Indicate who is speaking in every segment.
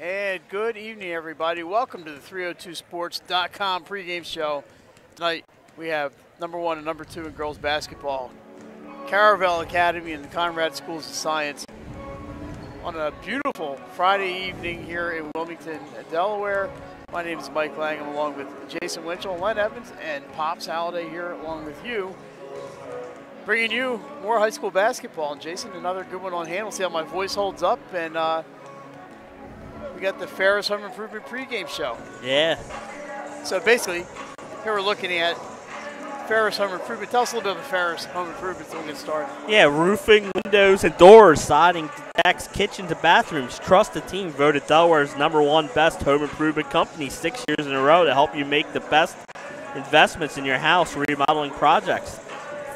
Speaker 1: And good evening, everybody. Welcome to the 302Sports.com pregame show. Tonight we have number 1 and number 2 in girls basketball, Caravel Academy and the Conrad Schools of Science, on a beautiful Friday evening here in Wilmington, Delaware. My name is Mike Lang. I'm along with Jason Winchell, Len Evans, and Pops Halliday here along with you, bringing you more high school basketball. And Jason, another good one on hand. We'll see how my voice holds up. And we got the Ferris Home Improvement pregame show.
Speaker 2: Yeah.
Speaker 1: So basically, here we're looking at Ferris Home Improvement. Tell us a little bit about Ferris Home Improvement so we get started.
Speaker 2: Yeah, roofing, windows, and doors, siding, decks, kitchens, and bathrooms. Trust the team. Voted Delaware's #1 best home improvement company 6 years in a row to help you make the best investments in your house remodeling projects.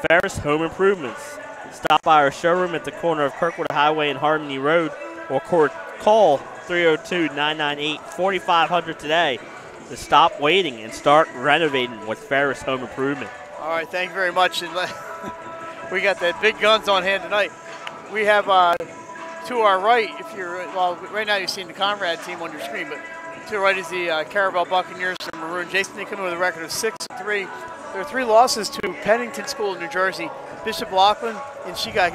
Speaker 2: Ferris Home Improvements. Stop by our showroom at the corner of Kirkwood Highway and Harmony Road, or call 302-998-4500 today to stop waiting and start renovating with Ferris Home Improvement.
Speaker 1: All right, thank you very much. And we got the big guns on hand tonight. We have to our right, right now you're seeing the Conrad team on your screen, but to our right is the Caravel Buccaneers from Maroon. Jason, they come in with a record of 6-3. There are 3 losses to Pennington School in New Jersey, Bishop Loughlin and She Got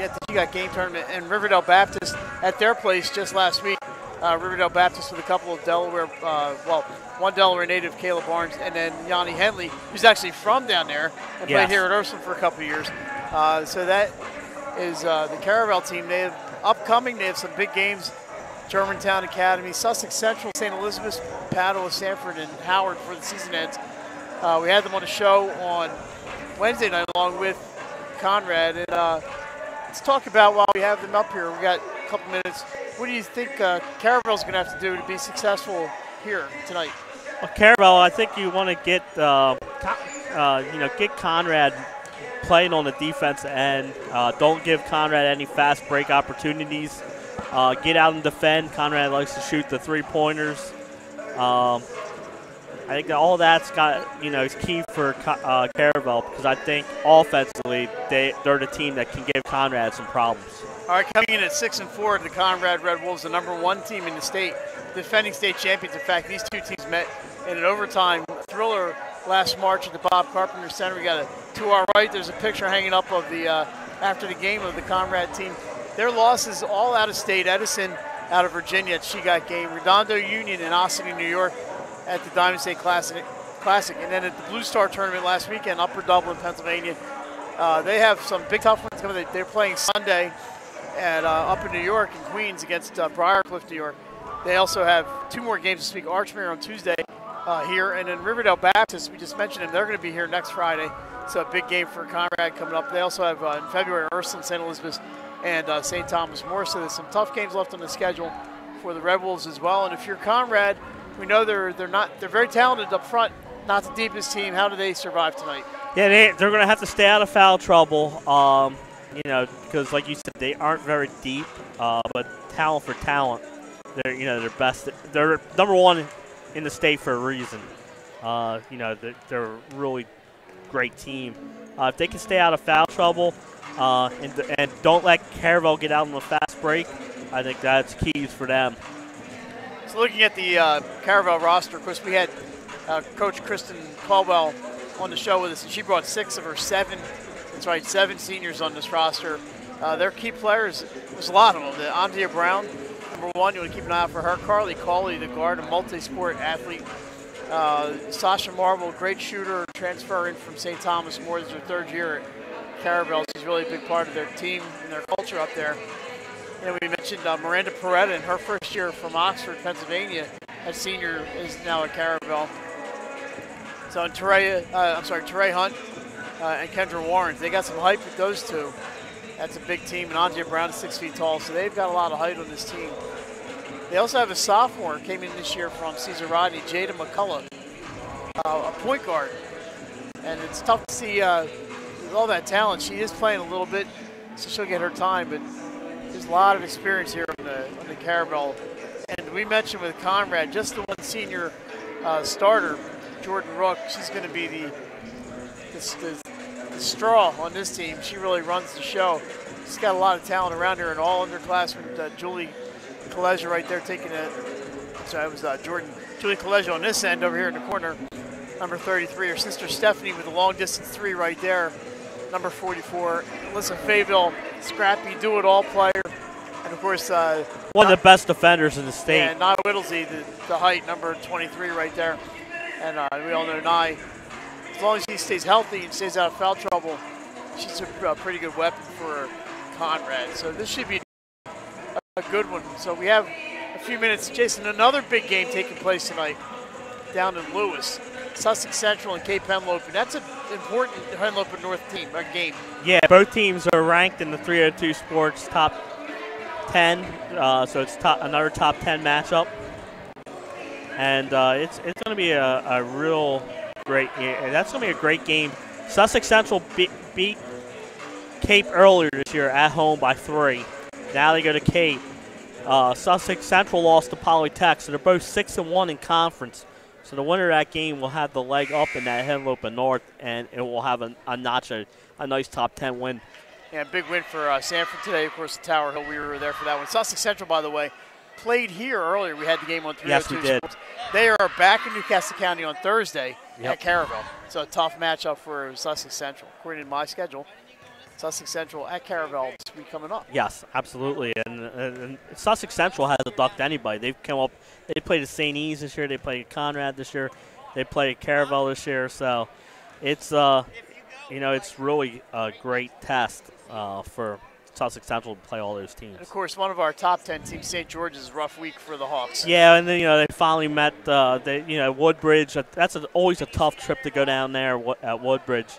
Speaker 1: Game Tournament, and Riverdale Baptist at their place just last week. Riverdale Baptist with a couple of Delaware, one Delaware native, Caleb Barnes, and then Yanni Henley, who's actually from down there and played here at Ursuline for a couple of years. So that is the Caravel team. They have some big games: Germantown Academy, Sussex Central, St. Elizabeth's, Padua, Sanford, and Howard for the season ends. We had them on the show on Wednesday night along with Conrad, and let's talk about, while we have them up here, we got a couple minutes. What do you think Caravel's going to have to do to be successful here tonight?
Speaker 2: Well, Caravel, I think you want to get get Conrad playing on the defensive end. Don't give Conrad any fast break opportunities. Get out and defend. Conrad likes to shoot the 3-pointers. I think that all that's is key for Caravel, because I think offensively they're the team that can give Conrad some problems.
Speaker 1: All right, coming in at 6-4, the Conrad Red Wolves, the #1 team in the state, defending state champions. In fact, these two teams met in an overtime thriller last March at the Bob Carpenter Center. We got to our right, there's a picture hanging up of the after the game of the Conrad team. Their losses all out of state: Edison out of Virginia at She Got Game, Redondo Union in Ossining, New York at the Diamond State Classic, and then at the Blue Star Tournament last weekend, Upper Dublin, Pennsylvania. They have some big tough ones coming. They're playing Sunday at up in New York in Queens against Briarcliff, New York. They also have 2 more games this week: Archmere on Tuesday here, and then Riverdale Baptist, we just mentioned them, they're going to be here next Friday. So a big game for Conrad coming up. They also have in February Ursuline, St. Elizabeth, and St. Thomas More. So there's some tough games left on the schedule for the Red Wolves as well. And if you're Conrad, we know they're very talented up front, not the deepest team. How do they survive tonight?
Speaker 2: Yeah, they're going to have to stay out of foul trouble. Because like you said, they aren't very deep, but talent for talent, they're best. They're #1 in the state for a reason. They're a really great team. If they can stay out of foul trouble and don't let Caravel get out on the fast break, I think that's keys for them.
Speaker 1: So looking at the Caravel roster, of course, we had Coach Kristen Caldwell on the show with us, and she brought 6 of her 7. That's right, 7 seniors on this roster. Their key players, there's a lot of them. The Andrea Brown, #1, you want to keep an eye out for her. Carly Cawley, the guard, a multi-sport athlete. Sasha Marble, great shooter, transferring from St. Thomas More. This is her 3rd year at Caravel. She's really a big part of their team and their culture up there. And we mentioned Miranda Peretta in her 1st year from Oxford, Pennsylvania. A senior is now at Caravel. So and Teray Hunt and Kendra Warren, they got some height with those two. That's a big team, and Andrea Brown is 6 feet tall, so they've got a lot of height on this team. They also have a sophomore, came in this year from Cesar Rodney, Jada McCullough, a point guard. And it's tough to see with all that talent. She is playing a little bit, so she'll get her time, but there's a lot of experience here on the Caravel. And we mentioned with Conrad, just the one senior starter, Jordan Rook, she's going to be the straw on this team. She really runs the show. She's got a lot of talent around here, and all underclassmen. Julie Kaleja right there taking So it was Julie Colegio on this end over here in the corner. Number 33, her sister Stephanie with a long distance 3 right there. Number 44, Alyssa Fayville, scrappy, do-it-all player. And of course,
Speaker 2: one of the best defenders in the state.
Speaker 1: Yeah, Nye Whittlesey, the height, number 23 right there. And we all know Nye, as long as he stays healthy and stays out of foul trouble, she's a pretty good weapon for Conrad. So this should be a good one. So we have a few minutes. Jason, another big game taking place tonight down in Lewis. Sussex Central and Cape Henlopen. That's an important Henlopen North team, game.
Speaker 2: Yeah, both teams are ranked in the 302 Sports top 10, so it's another top 10 matchup. And it's going to be a real great. That's going to be a great game. Sussex Central beat Cape earlier this year at home by 3. Now they go to Cape. Sussex Central lost to Polytech, so they're both 6-1 in conference. So the winner of that game will have the leg up in that Henlopen North, and it will have a nice top 10 win.
Speaker 1: Yeah, big win for Sanford today. Of course, the Tower Hill, we were there for that one. Sussex Central, by the way, played here earlier. We had the game on 302
Speaker 2: Yes, we did.
Speaker 1: Sports. They are back in Newcastle County on Thursday at Caravel. So a tough matchup for Sussex Central. According to my schedule, Sussex Central at Caravel this week coming up.
Speaker 2: Yes, absolutely. And Sussex Central hasn't ducked anybody. They've come up. They played at St. E's this year. They played Conrad this year. They played Caravel this year. So it's it's really a great test for Sussex Central to play all those teams.
Speaker 1: And of course, one of our top 10 teams, St. George's, rough week for the Hawks.
Speaker 2: Yeah, and then they finally met Woodbridge. That's always a tough trip to go down there at Woodbridge.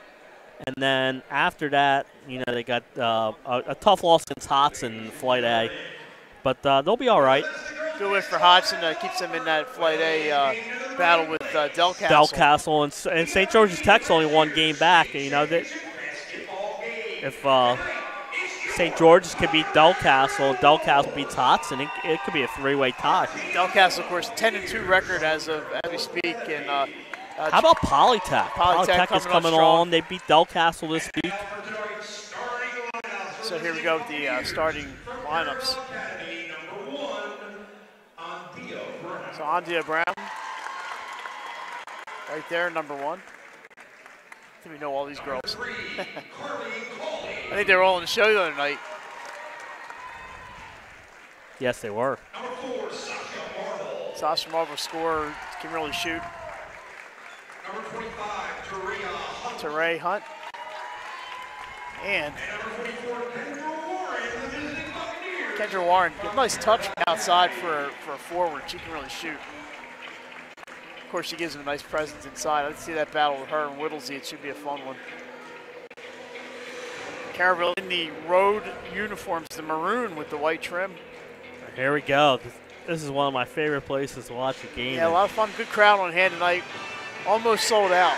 Speaker 2: And then after that, they got a tough loss against Hodson in Flight A. But they'll be all right.
Speaker 1: Good win for Hodson. Keeps them in that Flight A battle with Delcastle.
Speaker 2: Delcastle and St. George's Tech's only one game back. That if St. George's could beat Delcastle, Delcastle beats Hodson, it could be a 3-way tie.
Speaker 1: Delcastle, of course, 10-2 record as we speak. And
Speaker 2: how about Polytech? Polytech is coming on. They beat Delcastle this week.
Speaker 1: So here we go with the starting lineups. So Andia Brown, right there, number 1. I think we know all these girls. I think they were all on the show the other night.
Speaker 2: Yes, they were.
Speaker 1: Sasha Marble scorer, can really shoot.
Speaker 3: Number 25,
Speaker 1: Teray Hunt. And Kendra Warren, get a nice touch from outside for a forward. She can really shoot. Of course, she gives him a nice presence inside. I'd see that battle with her and Whittlesey. It should be a fun one. Caravel in the road uniforms, the maroon with the white trim.
Speaker 2: Here we go. This is one of my favorite places to watch a game.
Speaker 1: Yeah, a lot of fun. Good crowd on hand tonight. Almost sold out.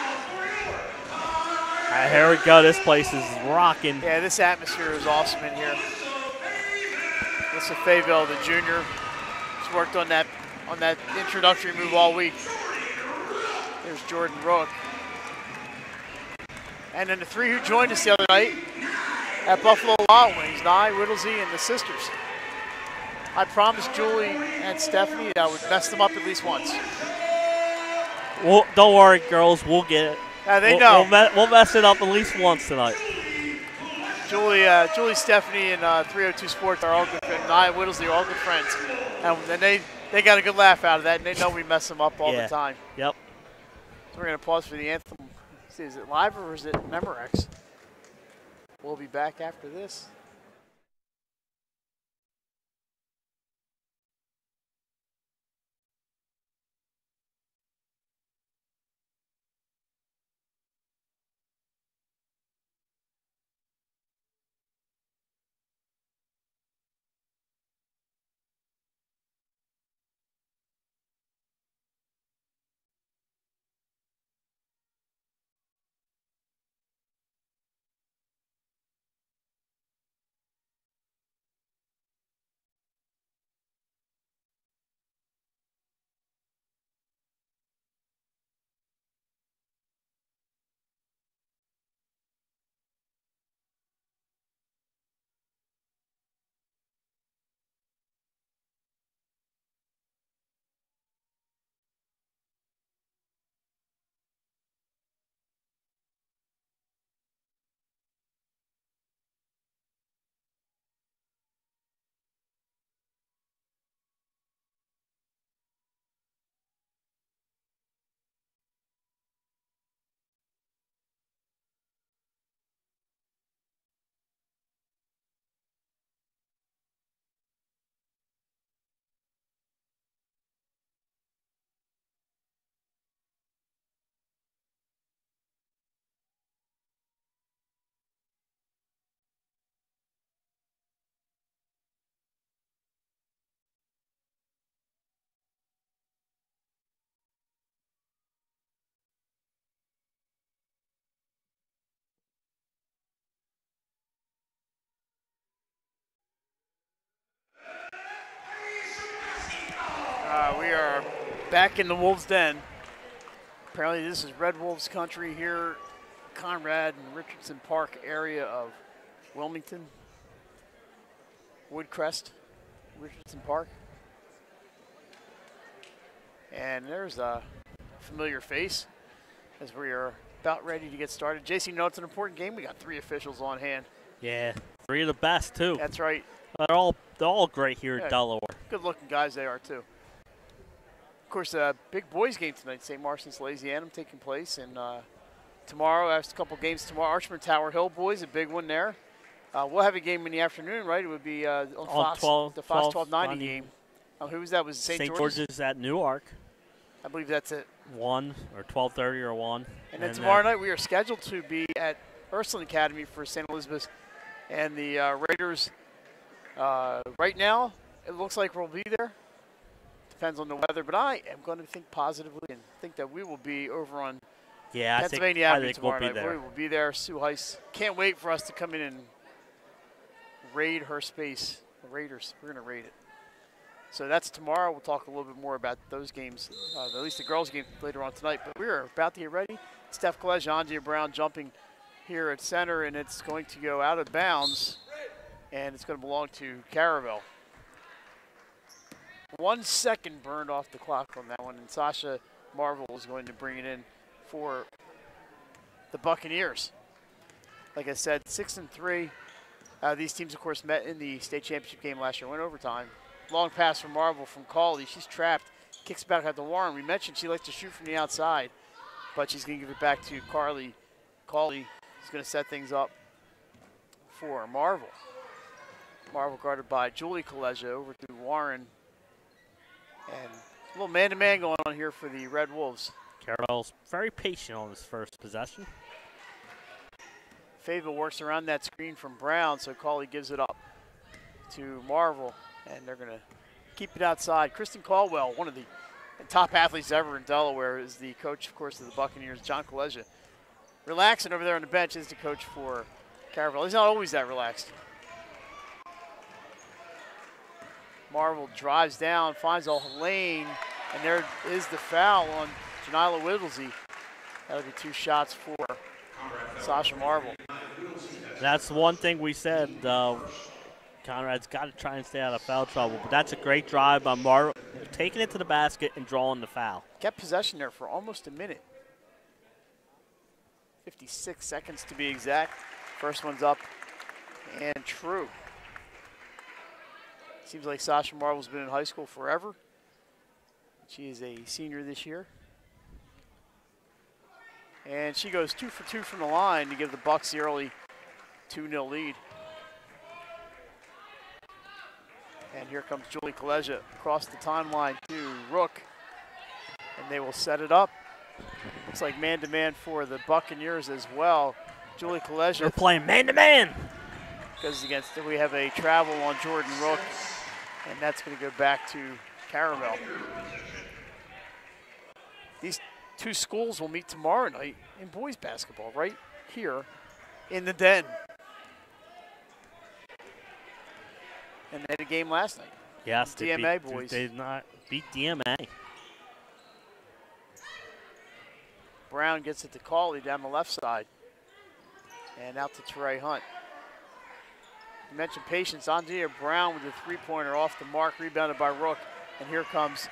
Speaker 2: Here we go. This place is rocking.
Speaker 1: Yeah, this atmosphere is awesome in here. Alyssa Fayville, the junior, has worked on that introductory move all week. There's Jordan Rook. And then the 3 who joined us the other night at Buffalo Wild Wings, Nye, Whittlesey, and the sisters. I promised Julie and Stephanie that I would mess them up at least once.
Speaker 2: Well, don't worry, girls. We'll get it.
Speaker 1: They know.
Speaker 2: We'll mess it up at least once tonight.
Speaker 1: Julie, Stephanie, and 302 Sports are all good friends. And I and Whittlesey are all good friends. And they got a good laugh out of that, and they know we mess them up all the time.
Speaker 2: Yep.
Speaker 1: So we're going to pause for the anthem. See, is it live or is it Memorex? We'll be back after this. Back in the Wolves' den. Apparently this is Red Wolves country here, Conrad and Richardson Park area of Wilmington. Woodcrest, Richardson Park. And there's a familiar face as we are about ready to get started. JC, you know it's an important game. We got 3 officials on hand.
Speaker 2: Yeah, 3 of the best, too.
Speaker 1: That's right.
Speaker 2: They're all great here at Delaware.
Speaker 1: Good-looking guys they are, too. Of course, a big boys game tonight, St. Martin's Louisiana taking place. And tomorrow, after a couple games tomorrow, Archman Tower Hill boys, a big one there. We'll have a game in the afternoon, right? It would be on Fox,
Speaker 2: 12,
Speaker 1: the Fox
Speaker 2: 12:90
Speaker 1: 1290 game. Who was that? Was it St.
Speaker 2: George's at Newark.
Speaker 1: I believe that's it.
Speaker 2: 1 or 12:30 or 1.
Speaker 1: And then tomorrow night we are scheduled to be at Ursuline Academy for St. Elizabeth and the Raiders. Right now, it looks like we'll be there. Depends on the weather, but I am going to think positively and think that we will be over on Pennsylvania Avenue tomorrow night. We will be there. Sue Heiss can't wait for us to come in and raid her space. The Raiders, we're going to raid it. So that's tomorrow. We'll talk a little bit more about those games, at least the girls' game later on tonight. But we're about to get ready. Steph College, Andrea Brown jumping here at center, and it's going to go out of bounds, and it's going to belong to Caravel. 1 second burned off the clock on that one, and Sasha Marvel is going to bring it in for the Buccaneers. Like I said, 6-3. These teams, of course, met in the state championship game last year, went overtime. Long pass from Marvel from Cawley. She's trapped, kicks back out to Warren. We mentioned she likes to shoot from the outside, but she's going to give it back to Cawley. Is going to set things up for Marvel. Marvel guarded by Julie Kaleja over to Warren. And a little man-to-man going on here for the Red Wolves.
Speaker 2: Caravel's very patient on his first possession.
Speaker 1: Fava works around that screen from Brown, so Cawley gives it up to Marvel, and they're going to keep it outside. Kristen Caldwell, one of the top athletes ever in Delaware, is the coach, of course, of the Buccaneers. John Kaleja relaxing over there on the bench is the coach for Caravel. He's not always that relaxed. Marvel drives down, finds a lane, and there is the foul on Janila Whittlesey. That'll be 2 shots for Sasha Marvel.
Speaker 2: That's one thing we said. Conrad's got to try and stay out of foul trouble, but that's a great drive by Marvel, taking it to the basket and drawing the foul.
Speaker 1: Kept possession there for almost a minute. 56 seconds to be exact. First one's up and true. Seems like Sasha Marvel's been in high school forever. She is a senior this year. And she goes 2 for 2 from the line to give the Bucks the early 2-0 lead. And here comes Julie Kaleja across the timeline to Rook. And they will set it up. Looks like man-to-man for the Buccaneers as well. Julie Kaleja.
Speaker 2: They're playing man-to-man.
Speaker 1: Goes against, we have a travel on Jordan Rook. And that's going to go back to Caravel. These 2 schools will meet tomorrow night in boys basketball right here in the den. And they had a game last night.
Speaker 2: Yes,
Speaker 1: DMA boys.
Speaker 2: They did not beat DMA.
Speaker 1: Brown gets it to Cawley down the left side. And out to Teray Hunt. You mentioned patience. Andrea Brown with the 3-pointer off the mark, rebounded by Rook. And here comes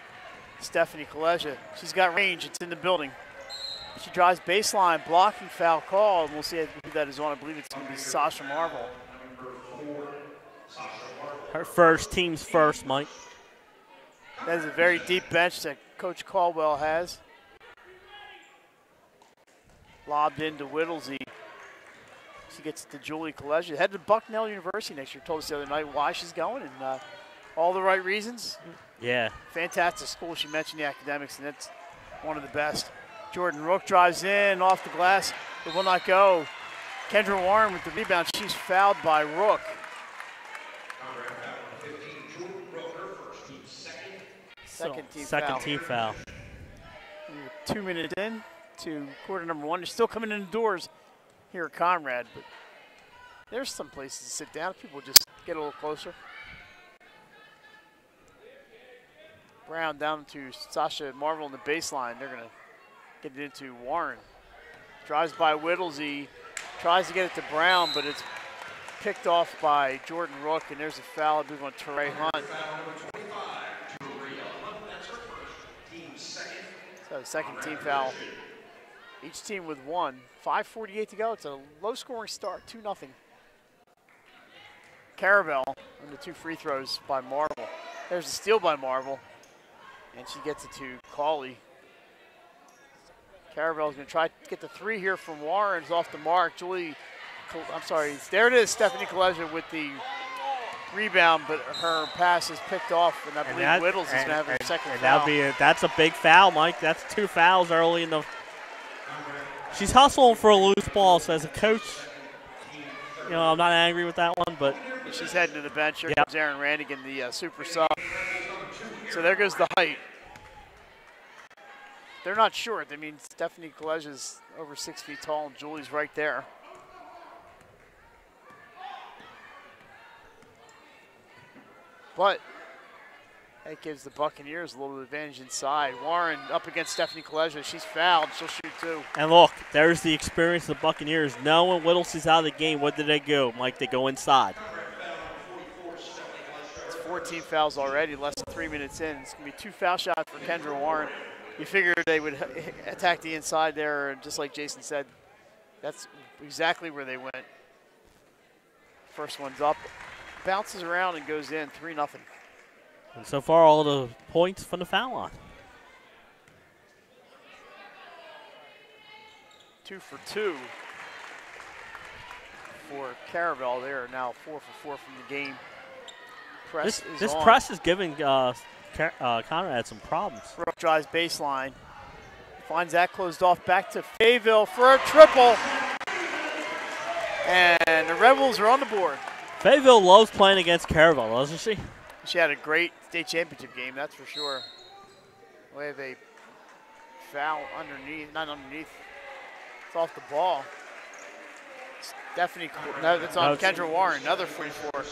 Speaker 1: Stephanie Kaleja. She's got range. It's in the building. She drives baseline, blocking foul call, and we'll see who that is on. I believe it's going to be Sasha Marvel.
Speaker 2: Her first, team's first, Mike.
Speaker 1: That is a very deep bench that Coach Caldwell has. Lobbed into Whittlesey. She gets to Julie Kaleja. Headed to Bucknell University next year. Told us the other night why she's going, and all the right reasons.
Speaker 2: Yeah.
Speaker 1: Fantastic school. She mentioned the academics, and it's one of the best. Jordan Rook drives in off the glass. It will not go. Kendra Warren with the rebound. She's fouled by Rook.
Speaker 2: Second team foul.
Speaker 1: 2 minutes in to quarter number 1. They're still coming in the doors here at Conrad, but there's some places to sit down. People just get a little closer. Brown down to Sasha Marvel in the baseline. They're going to get it into Warren. Drives by Whittlesey, tries to get it to Brown, but it's picked off by Jordan Rook, and there's a foul. I move on Teray Hunt. So second team foul. Each team with one. 5:48 to go. It's a low-scoring start, 2-0. Caravel on the 2 free throws by Marvel. There's a steal by Marvel, and she gets it to Cauley. Caravel's going to try to get the 3 here from Warren. It's off the mark. There it is, Stephanie Kaleja with the rebound, but her pass is picked off, and I believe Whittles is going to have her second foul.
Speaker 2: That's a big foul, Mike. That's 2 fouls early in the. She's hustling for a loose ball, so as a coach, I'm not angry with that one, but.
Speaker 1: She's heading to the bench. Here comes Aaron Randigan, the super sub. So there goes the height. They're not short. I mean, Stephanie Kaleja's over 6 feet tall, and Julie's right there. But that gives the Buccaneers a little advantage inside. Warren up against Stephanie Kaleja. She's fouled. She'll shoot 2.
Speaker 2: And look, there's the experience of the Buccaneers. Knowing Whittlesey's out of the game, what do they go, Mike? They go inside.
Speaker 1: It's 14 fouls already, less than 3 minutes in. It's going to be 2 foul shots for Kendra Warren. You figured they would attack the inside there, and just like Jason said, that's exactly where they went. First one's up, bounces around and goes in, 3-0.
Speaker 2: And so far, all the points from the foul line.
Speaker 1: 2 for 2 for Caravel. They are now 4 for 4 from the game.
Speaker 2: This press is giving Conrad some problems.
Speaker 1: Rook drives baseline. Finds that closed off. Back to Fayetteville for a triple. And the Rebels are on the board.
Speaker 2: Fayetteville loves playing against Caravel, doesn't she?
Speaker 1: She had a great state championship game, that's for sure. We have a foul underneath, not underneath. It's off the ball. Stephanie, no, that's on Kendra Warren, another free 4.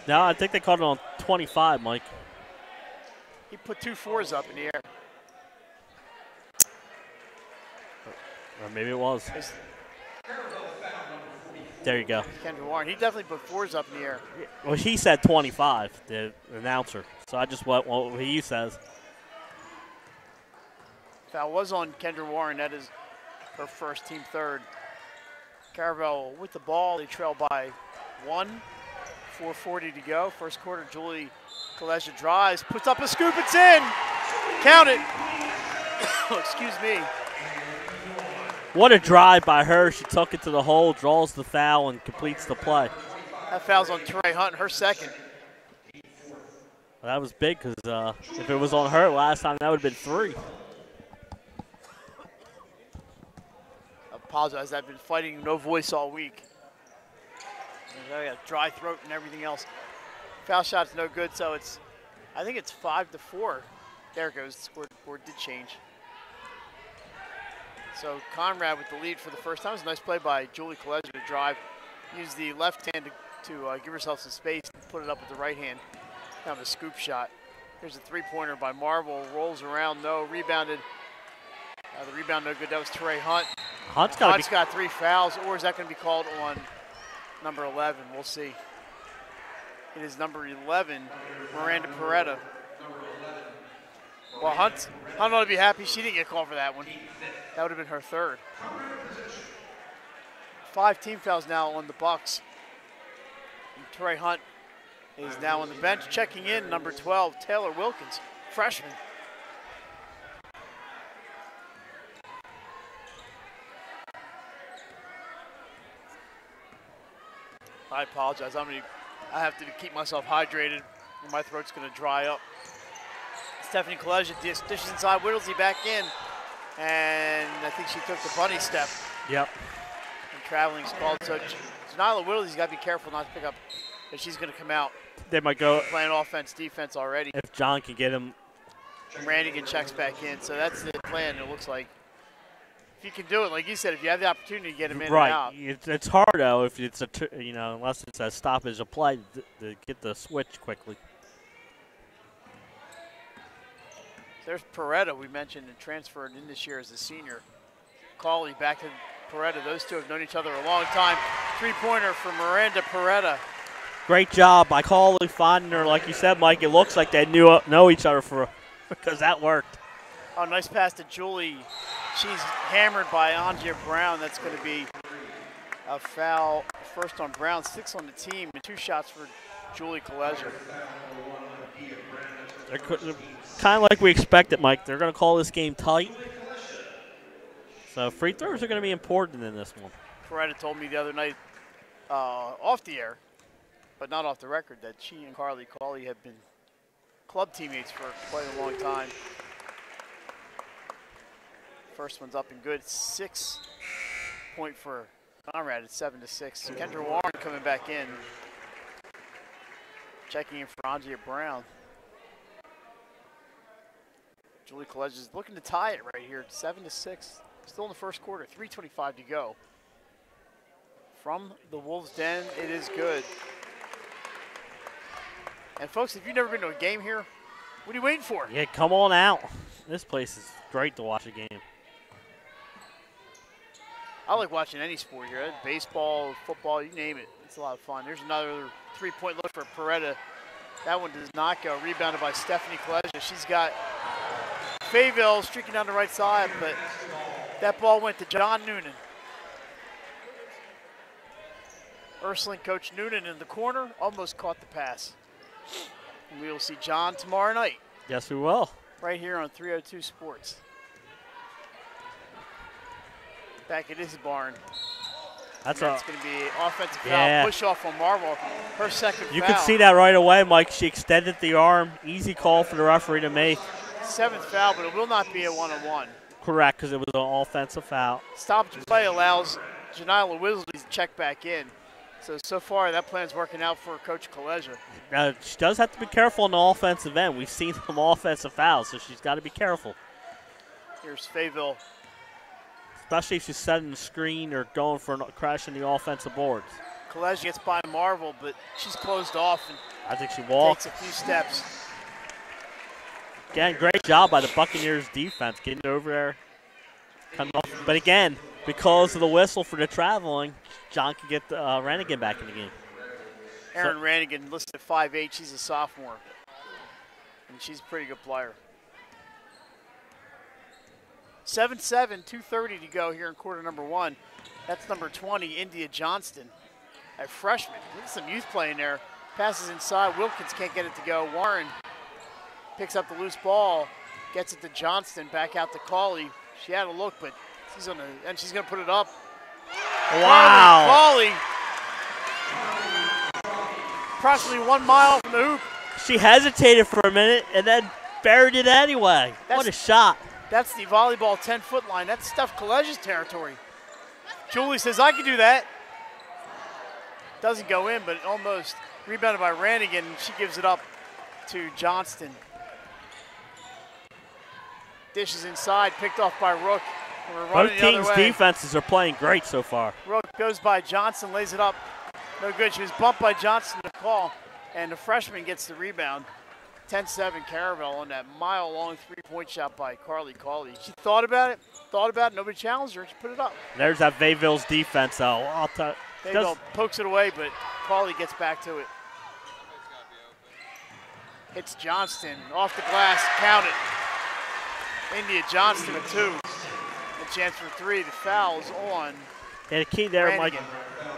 Speaker 2: No, I think they called it on 25, Mike.
Speaker 1: He put 2 4s up in the air.
Speaker 2: Or maybe it was. There you go.
Speaker 1: Kendra Warren, he definitely put 4s up in the air.
Speaker 2: Well, he said 25, the announcer. So I just went what he says.
Speaker 1: Foul was on Kendra Warren. That is her first, team third. Caravel with the ball. They trail by 1. 4:40 to go. First quarter, Julie Kaleja drives, puts up a scoop, it's in! Count it! Excuse me.
Speaker 2: What a drive by her. She took it to the hole, draws the foul, and completes the play.
Speaker 1: That foul's on Teray Hunt, her second.
Speaker 2: Well, that was big because if it was on her last time, that would have been 3.
Speaker 1: I apologize, I've been fighting no voice all week. I got a dry throat and everything else. Foul shot's no good, so I think it's 5-4. There it goes, the scoreboard did change. So Conrad with the lead for the first time. It was a nice play by Julie Kaleja to drive. Use the left hand to give herself some space and put it up with the right hand. Kind of a scoop shot. Here's a 3-pointer by Marvel. Rolls around, no. Rebounded. The rebound no good. That was Teray Hunt.
Speaker 2: Hunt's
Speaker 1: got 3 fouls, or is that going to be called on number 11? We'll see. It is number 11, Miranda Peretta. Well, Hunt ought to be happy she didn't get called for that one. That would have been her third. 5 team fouls now on the Bucks. And Teray Hunt is now on the bench. Checking in, number 12, Taylor Wilkins, freshman. I apologize. I have to keep myself hydrated, or my throat's going to dry up. Stephanie Kaleja dishes inside. Whittlesey back in, and I think she took the bunny step.
Speaker 2: Yep.
Speaker 1: And traveling's called. So Janila Whittlesey's got to be careful not to pick up, if she's going to come out.
Speaker 2: They might go
Speaker 1: playing offense, defense already.
Speaker 2: If John can get him.
Speaker 1: Randigan checks back in, so that's the plan. It looks like. If you can do it, like you said, if you have the opportunity to get him in and out.
Speaker 2: It's hard though if it's unless it's a stoppage of play to get the switch quickly.
Speaker 1: There's Peretta, we mentioned, and transferred in this year as a senior. Cawley back to Peretta. Those two have known each other a long time. Three-pointer for Miranda Peretta.
Speaker 2: Great job by Cawley finding her. Like you said, Mike, it looks like they know each other because that worked.
Speaker 1: Oh, nice pass to Julie. She's hammered by Angia Brown. That's going to be a foul. First on Brown, 6 on the team, and 2 shots for Julie Kaleja.
Speaker 2: They're kind of like we expected, Mike. They're going to call this game tight. So free throws are going to be important in this one.
Speaker 1: Peretta told me the other night off the air, but not off the record, that she and Carly Cawley have been club teammates for quite a long time. First one's up and good. 6-point for Conrad at 7-6. Kendra Warren coming back in. Checking in for Angia Brown. Julie Kaleja is looking to tie it right here. 7-6. Still in the first quarter. 3:25 to go. From the Wolves' Den, it is good. And folks, if you've never been to a game here, what are you waiting for?
Speaker 2: Yeah, come on out. This place is great to watch a game.
Speaker 1: I like watching any sport here. Baseball, football, you name it. It's a lot of fun. There's another 3-point look for Peretta. That one does not go. Rebounded by Stephanie Kaleja. She's got Fayetteville streaking down the right side, but that ball went to John Noonan. Ursuline coach Noonan in the corner, almost caught the pass. And we will see John tomorrow night.
Speaker 2: Yes, we will.
Speaker 1: Right here on 302 Sports. Back at his barn. That's going to be offensive foul. Push off on Marvel. Her second foul.
Speaker 2: You can see that right away, Mike. She extended the arm. Easy call for the referee to make. 7th
Speaker 1: foul, but it will not be a one-on-one.
Speaker 2: Correct, because it was an offensive foul.
Speaker 1: Stoppage play allows Janila Wisley to check back in. So far, that plan's working out for Coach Kaleja.
Speaker 2: She does have to be careful on the offensive end. We've seen some offensive fouls, so she's got to be careful.
Speaker 1: Here's Fayetteville.
Speaker 2: Especially if she's setting the screen or going for crashing the offensive boards.
Speaker 1: Kaleja gets by Marvel, but she's closed off and
Speaker 2: I think she walked.
Speaker 1: Takes a few steps.
Speaker 2: Again, great job by the Buccaneers defense getting over there. Coming off. But again, because of the whistle for the traveling, John can get Rannigan back in the game.
Speaker 1: Erin Rannigan listed at 5'8". She's a sophomore. And she's a pretty good player. 7-7, 2:30 to go here in quarter number 1. That's number 20, India Johnston, a freshman. Look at some youth playing there. Passes inside. Wilkins can't get it to go. Warren picks up the loose ball, gets it to Johnston, back out to Cawley. She had a look, but she's going to put it up.
Speaker 2: Wow.
Speaker 1: Cawley, approximately 1 mile from the hoop.
Speaker 2: She hesitated for a minute and then buried it anyway. What a shot.
Speaker 1: That's the volleyball 10-foot line. That's Steph Kaleja's territory. Julie says, I can do that. Doesn't go in, but almost. Rebounded by Rannigan. She gives it up to Johnston. Dishes inside, picked off by Rook.
Speaker 2: Both teams' defenses are playing great so far.
Speaker 1: Rook goes by Johnson, lays it up. No good. She was bumped by Johnson to call, and the freshman gets the rebound. 10-7 Caravel on that mile-long three-point shot by Carly Cawley. She thought about it, nobody challenged her, she put it up.
Speaker 2: There's that Vayville's defense, though.
Speaker 1: Vayville pokes it away, but Cawley gets back to it. Hits Johnston, off the glass, count it. India Johnston with 2. A chance for 3, the foul's on.
Speaker 2: And the key there,
Speaker 1: Rannigan.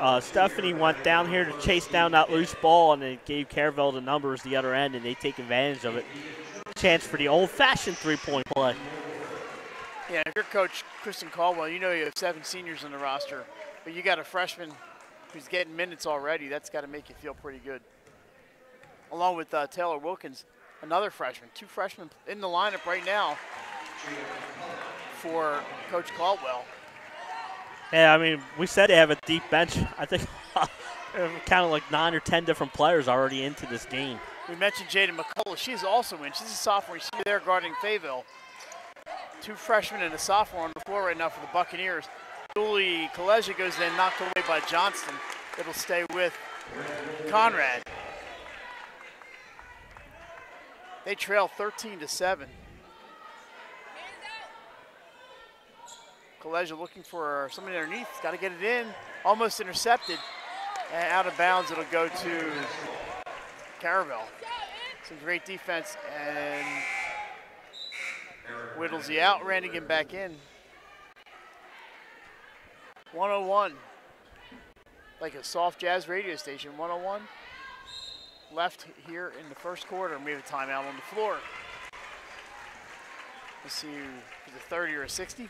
Speaker 2: Mike, Stephanie went down here to chase down that loose ball, and it gave Caravel the numbers the other end, and they take advantage of it. Chance for the old-fashioned three-point play.
Speaker 1: Yeah, if you're Coach Kristen Caldwell, you know you have 7 seniors on the roster, but you got a freshman who's getting minutes already. That's got to make you feel pretty good. Along with Taylor Wilkins, another freshman. 2 freshmen in the lineup right now for Coach Caldwell.
Speaker 2: Yeah, I mean, we said they have a deep bench. I think kind of like 9 or 10 different players already into this game.
Speaker 1: We mentioned Jaden McCullough. She's also in. She's a sophomore. She's there guarding Fayetteville. 2 freshmen and a sophomore on the floor right now for the Buccaneers. Julie Kaleja goes then knocked away by Johnston. It'll stay with Conrad. They trail 13-7. Colegia looking for somebody underneath. Got to get it in. Almost intercepted. And out of bounds, it'll go to Caravel. Some great defense, and Whittlesey out, Randigan back in. 101. Like a soft jazz radio station, 101. Left here in the first quarter, and we have a timeout on the floor. Let's see, is it 30 or a 60?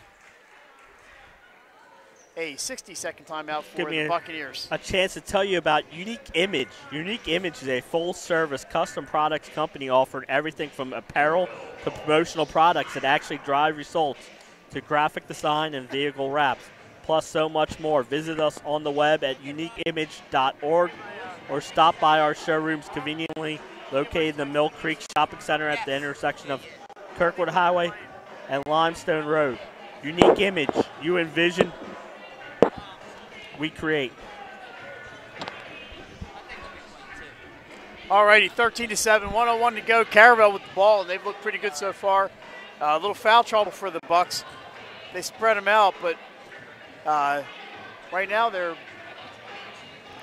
Speaker 1: A 60-second timeout for the Buccaneers.
Speaker 2: A chance to tell you about Unique Image. Unique Image is a full-service custom products company offering everything from apparel to promotional products that actually drive results to graphic design and vehicle wraps, plus so much more. Visit us on the web at uniqueimage.org or stop by our showrooms conveniently located in the Mill Creek Shopping Center at the intersection of Kirkwood Highway and Limestone Road. Unique Image. You envision, we create.
Speaker 1: All righty, 13-7, 101 to go. Caravel with the ball, and they've looked pretty good so far. A little foul trouble for the Bucks. They spread them out, but right now they're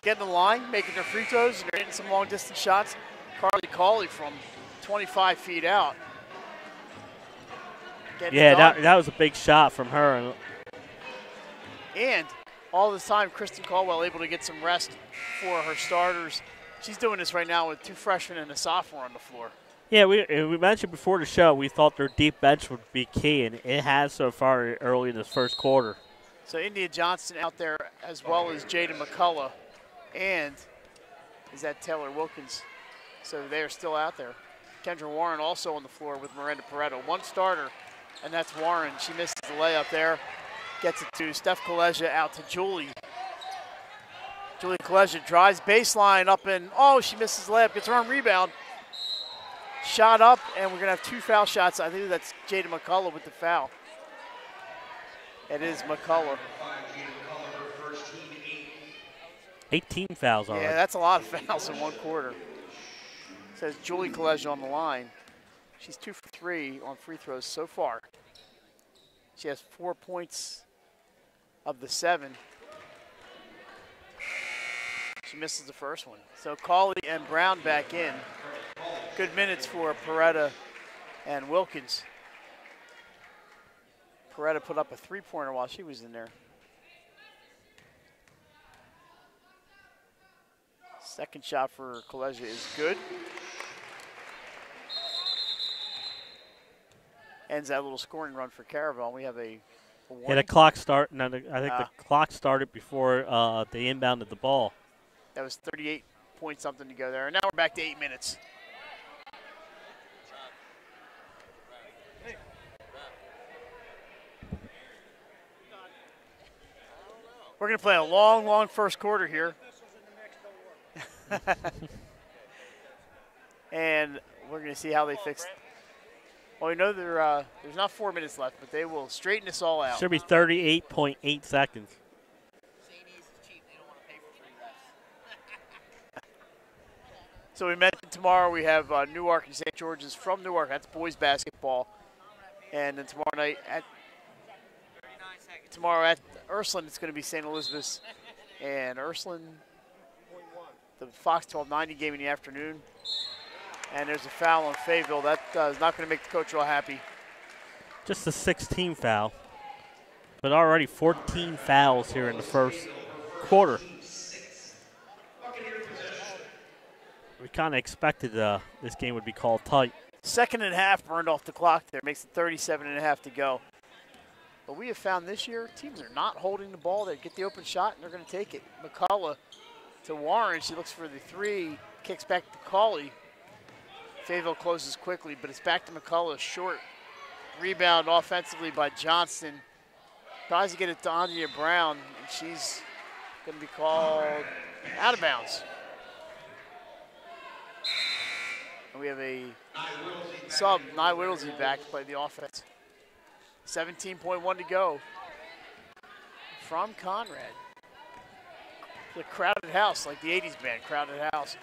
Speaker 1: getting the line, making their free throws, and they're hitting some long-distance shots. Carly Cawley from 25 feet out.
Speaker 2: Yeah, that was a big shot from her.
Speaker 1: And all this time, Kristen Caldwell able to get some rest for her starters. She's doing this right now with 2 freshmen and a sophomore on the floor.
Speaker 2: Yeah, we mentioned before the show we thought their deep bench would be key, and it has so far early in this first quarter.
Speaker 1: So India Johnson out there, as well as Jada McCullough, and is that Taylor Wilkins? So they're still out there. Kendra Warren also on the floor with Miranda Pareto. One starter, and that's Warren. She misses the layup there. Gets it to Steph Colegia, out to Julie. Julie Colegia drives baseline up and, oh, she misses the layup, gets her own rebound. Shot up, and we're going to have 2 foul shots. I think that's Jada McCullough with the foul. It is McCullough.
Speaker 2: 18 fouls already.
Speaker 1: Yeah, that's a lot of fouls in one quarter. Says Julie Colegia on the line. She's 2 for 3 on free throws so far. She has 4 points of the 7. She misses the first one. So Cawley and Brown back in. Good minutes for Peretta and Wilkins. Peretta put up a 3-pointer while she was in there. Second shot for Colegia is good. Ends that little scoring run for Caravel. We have a
Speaker 2: yeah, the clock start. No, I think the clock started before they inbounded the ball.
Speaker 1: That was 38 point something to go there. And now we're back to 8 minutes. We're going to play a long, long first quarter here. And we're going to see how they fix it. Well, we know there's not 4 minutes left, but they will straighten this all out.
Speaker 2: Should be 38.8 seconds.
Speaker 1: So we mentioned tomorrow we have Newark and St. George's from Newark. That's boys basketball. And then tomorrow night at Ursuline, it's going to be St. Elizabeth's and Ursuline, the Fox 1290 game in the afternoon. And there's a foul on Fayetteville. That is not going to make the coach real happy.
Speaker 2: Just a 16 foul. But already 14 fouls here in the first quarter. We kind of expected this game would be called tight.
Speaker 1: Second and a half burned off the clock there. Makes it 37 and a half to go. But we have found this year teams are not holding the ball. They get the open shot, and they're going to take it. McCullough to Warren. She looks for the 3. Kicks back to Cawley. Fayetteville closes quickly, but it's back to McCullough. Short rebound offensively by Johnston. Tries to get it to Andrea Brown, and she's going to be called out of bounds. And we have a sub, Nye Whittlesey back to play the offense. 17.1 to go from Conrad. The Crowded House, like the 80s band, Crowded House.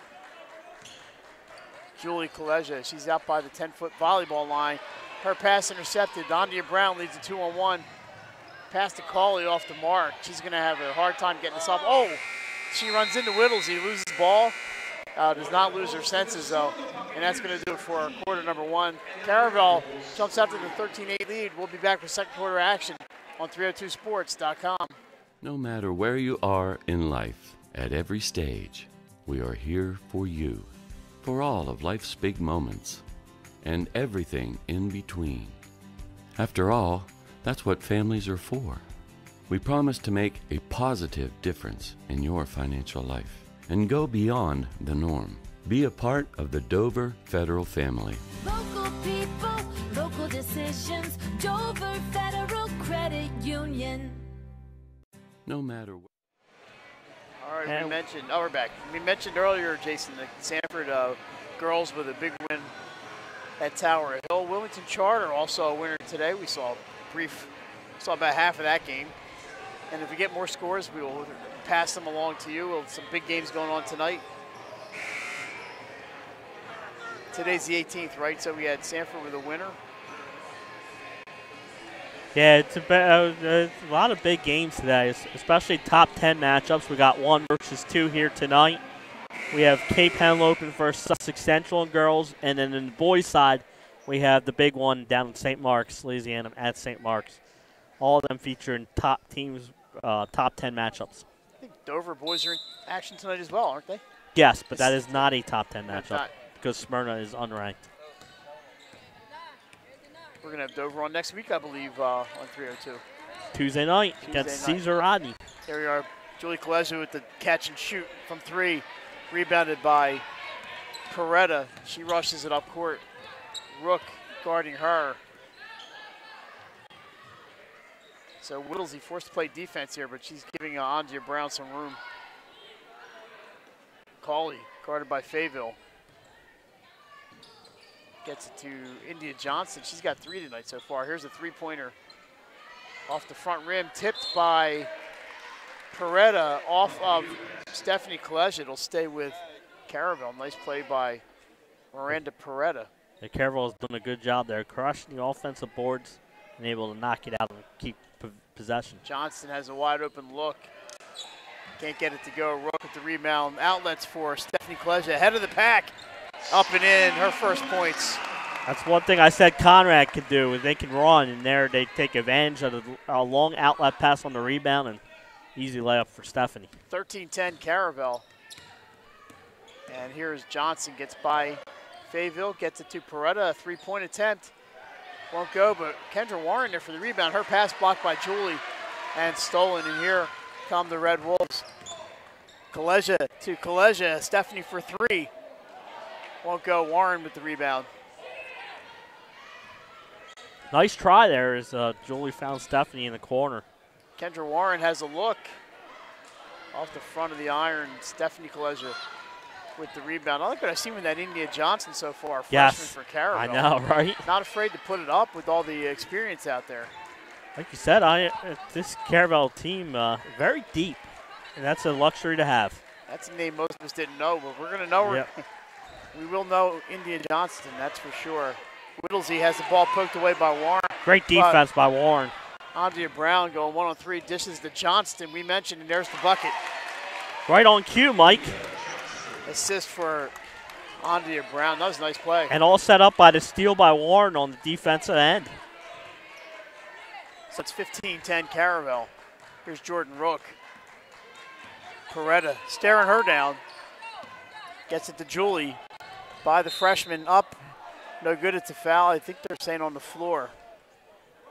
Speaker 1: Julie Colegia, she's out by the 10-foot volleyball line. Her pass intercepted. Andrea Brown leads a 2-on-1. Pass to Cauley off the mark. She's going to have a hard time getting this up. Oh, she runs into Whittlesey, loses the ball. Does not lose her senses, though. And that's going to do it for quarter number one. Caravel jumps out to the 13-8 lead. We'll be back with second quarter action on 302sports.com.
Speaker 4: No matter where you are in life, at every stage, we are here for you, for all of life's big moments, and everything in between. After all, that's what families are for. We promise to make a positive difference in your financial life and go beyond the norm. Be a part of the Dover Federal family.
Speaker 5: Local people, local decisions, Dover Federal Credit Union.
Speaker 4: No matter what.
Speaker 1: All right, we're back. We mentioned earlier, Jason, the Sanford girls with a big win at Tower Hill. Wilmington Charter also a winner today. We saw about half of that game. And if we get more scores, we will pass them along to you. We'll have some big games going on tonight. Today's the 18th, right? So we had Sanford with a winner.
Speaker 2: Yeah, it's a lot of big games today, especially top 10 matchups. We got 1 versus 2 here tonight. We have Cape Henlopen versus Sussex Central and girls, and then in the boys' side, we have the big one down in St. Mark's, Louisiana at St. Mark's. All of them featuring top teams, top 10 matchups.
Speaker 1: I think Dover boys are in action tonight as well, aren't they?
Speaker 2: Yes, but that is not a top 10 matchup because Smyrna is unranked.
Speaker 1: We're going to have Dover on next week, I believe, on 302.
Speaker 2: Tuesday night against Cesar Rodney.
Speaker 1: Here we are, Julie Colegio with the catch and shoot from 3, rebounded by Peretta. She rushes it up court. Rook guarding her. So Whittlesey forced to play defense here, but she's giving Andrea Brown some room. Cauley guarded by Fayetteville. Gets it to India Johnson. She's got 3 tonight so far. Here's a 3-pointer off the front rim, tipped by Peretta off of Stephanie Colegio. It'll stay with Caravel. Nice play by Miranda Peretta.
Speaker 2: Yeah, Caravel has done a good job there, crushing the offensive boards and able to knock it out and keep possession.
Speaker 1: Johnson has a wide open look. Can't get it to go. Rook with the rebound. Outlets for Stephanie Colegio. Ahead of the pack. Up and in, her first points.
Speaker 2: That's one thing I said Conrad could do, is they can run, and there they take advantage of a long outlet pass on the rebound and easy layup for Stephanie.
Speaker 1: 13-10 Caravel. And here's Johnson, gets by Fayetteville, gets it to Peretta, a 3-point attempt. Won't go, but Kendra Warren there for the rebound. Her pass blocked by Julie and stolen, and here come the Red Wolves. Colegio to Colegio, Stephanie for 3. Won't go, Warren with the rebound.
Speaker 2: Nice try there as Julie found Stephanie in the corner.
Speaker 1: Kendra Warren has a look off the front of the iron. Stephanie Colegio with the rebound. I like what I've seen with that India Johnson so far.
Speaker 2: Yes,
Speaker 1: freshman for Caravel.
Speaker 2: I know, right?
Speaker 1: Not afraid to put it up with all the experience out there.
Speaker 2: Like you said, this Caravel team very deep, and that's a luxury to have.
Speaker 1: That's a name most of us didn't know, but we're going to know her.
Speaker 2: Yep.
Speaker 1: We will know India Johnston, that's for sure. Whittlesey has the ball poked away by Warren.
Speaker 2: Great defense by Warren.
Speaker 1: Andrea Brown going 1-on-3, dishes to Johnston. We mentioned, and there's the bucket.
Speaker 2: Right on cue, Mike.
Speaker 1: Assist for Andrea Brown. That was a nice play.
Speaker 2: And all set up by the steal by Warren on the defensive end.
Speaker 1: So it's 15-10 Caravel. Here's Jordan Rook. Peretta staring her down. Gets it to Julie. By the freshman up. No good, it's a foul. I think they're saying on the floor.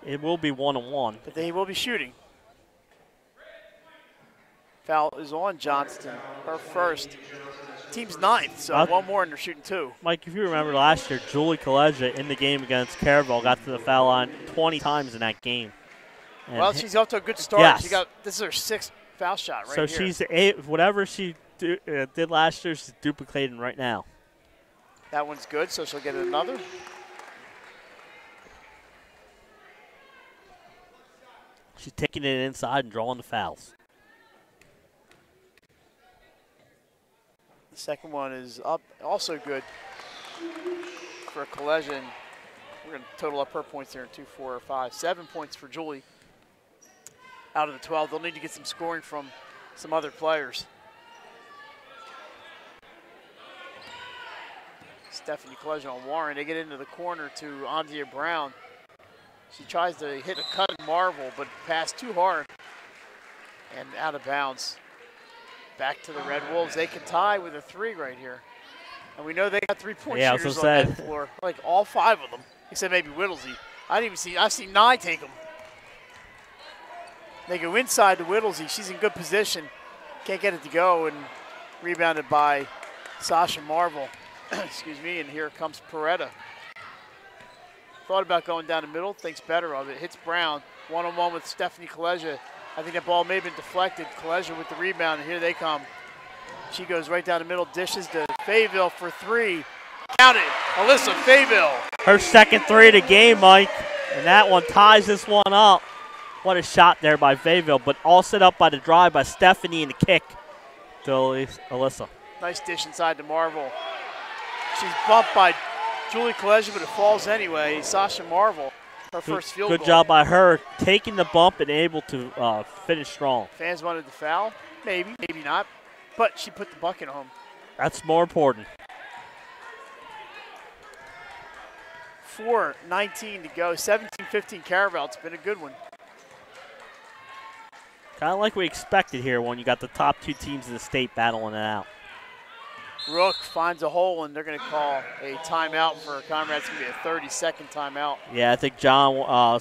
Speaker 2: It will be 1-on-1.
Speaker 1: But they will be shooting. Foul is on Johnston, her first. Team's 9th, so one more and they're shooting 2.
Speaker 2: Mike, if you remember last year, Julie Colegio in the game against Caravel got to the foul line 20 times in that game. And
Speaker 1: well, she's off to a good start.
Speaker 2: Yes.
Speaker 1: This is her 6th foul shot right
Speaker 2: so
Speaker 1: here.
Speaker 2: she's whatever she did last year, she's duplicating right now.
Speaker 1: That one's good, so she'll get another.
Speaker 2: She's taking it inside and drawing the fouls.
Speaker 1: The second one is up, also good for Colegio. We're going to total up her points there in 2, 4, 5, 7 points for Julie. out of the 12. They'll need to get some scoring from some other players. Stephanie Collegian on Warren. They get into the corner to Andrea Brown. She tries to hit a cut and Marvel, but passed too hard and out of bounds. Back to the Red Wolves. They can tie with a 3 right here. And we know they got 3-point shooters on that floor. Like all 5 of them, except maybe Whittlesey. I've seen 9 take them. They go inside to Whittlesey. She's in good position. Can't get it to go, and rebounded by Sasha Marvel. Excuse me, and here comes Peretta. Thought about going down the middle, thinks better of it. Hits Brown, one-on-one with Stephanie Collegian. I think that ball may have been deflected. Collegian with the rebound, and here they come. She goes right down the middle, dishes to Fayville for 3. Count it, Alyssa Fayville.
Speaker 2: Her second 3 of the game, Mike, and that one ties this one up. What a shot there by Fayville, but all set up by the drive by Stephanie and the kick to Alyssa.
Speaker 1: Nice dish inside to Marvel. She's bumped by Julie Collegian, but it falls anyway. Sasha Marvel, her first field goal.
Speaker 2: Good job by her taking the bump and able to finish strong. Fans
Speaker 1: wanted the foul. Maybe, maybe not. But she put the bucket home.
Speaker 2: That's more important.
Speaker 1: 4:19 to go. 17-15 Caravel. It's been a good one.
Speaker 2: Kind of like we expected here when you got the top 2 teams in the state battling it out.
Speaker 1: Rook finds a hole, and they're going to call a timeout for Conrad. It's going to be a 30-second timeout.
Speaker 2: Yeah, I think John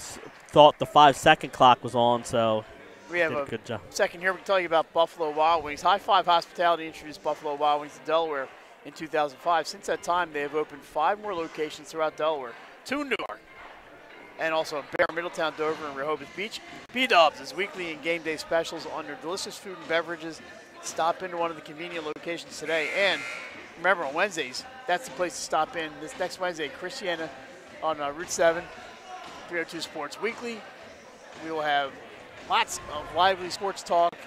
Speaker 2: thought the 5-second clock was on, so
Speaker 1: we have a
Speaker 2: good job.
Speaker 1: Second here. We can tell you about Buffalo Wild Wings. High Five Hospitality introduced Buffalo Wild Wings to Delaware in 2005. Since that time, they have opened 5 more locations throughout Delaware, 2 in Newark, and also Bear, Middletown, Dover, and Rehoboth Beach. B-Dubs is weekly and game day specials on their delicious food and beverages. Stop into one of the convenient locations today. And remember, on Wednesdays, that's the place to stop in. This next Wednesday, Christiana on Route 7, 302 Sports Weekly. We will have lots of lively sports talk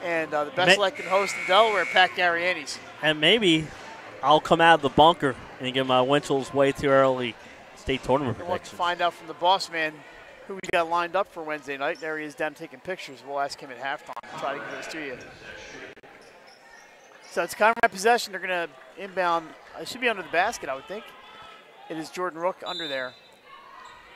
Speaker 1: and the best selected host in Delaware, Pat Gariani's.
Speaker 2: And maybe I'll come out of the bunker and get my Winchell's way too early state tournament
Speaker 1: predictions. Want to find out from the boss man who we got lined up for Wednesday night. There he is down taking pictures. We'll ask him at halftime and try to get those to you. So it's Conrad possession. They're going to inbound. It should be under the basket, I would think. It is Jordan Rook under there.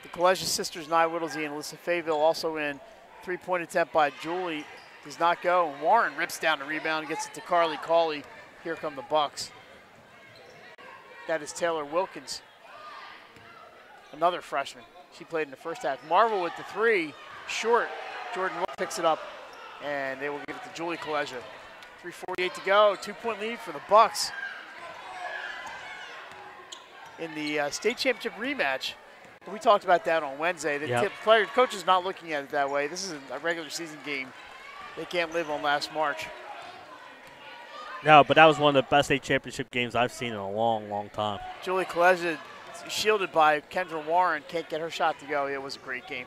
Speaker 1: The Collegian sisters, Nye Whittlesey and Alyssa Fayville, also in. 3-point attempt by Julie does not go. Warren rips down the rebound, gets it to Carly Cawley. Here come the Bucks. That is Taylor Wilkins, another freshman. She played in the first half. Marvel with the 3, short. Jordan Rook picks it up, and they will give it to Julie Collegian. 3:48 to go. 2-point lead for the Bucks. In the state championship rematch, we talked about that on Wednesday. The coach is not looking at it that way. This is a regular season game. They can't live on last March.
Speaker 2: No, but that was one of the best state championship games I've seen in a long, long time.
Speaker 1: Julie Collegian shielded by Kendra Warren. Can't get her shot to go. It was a great game.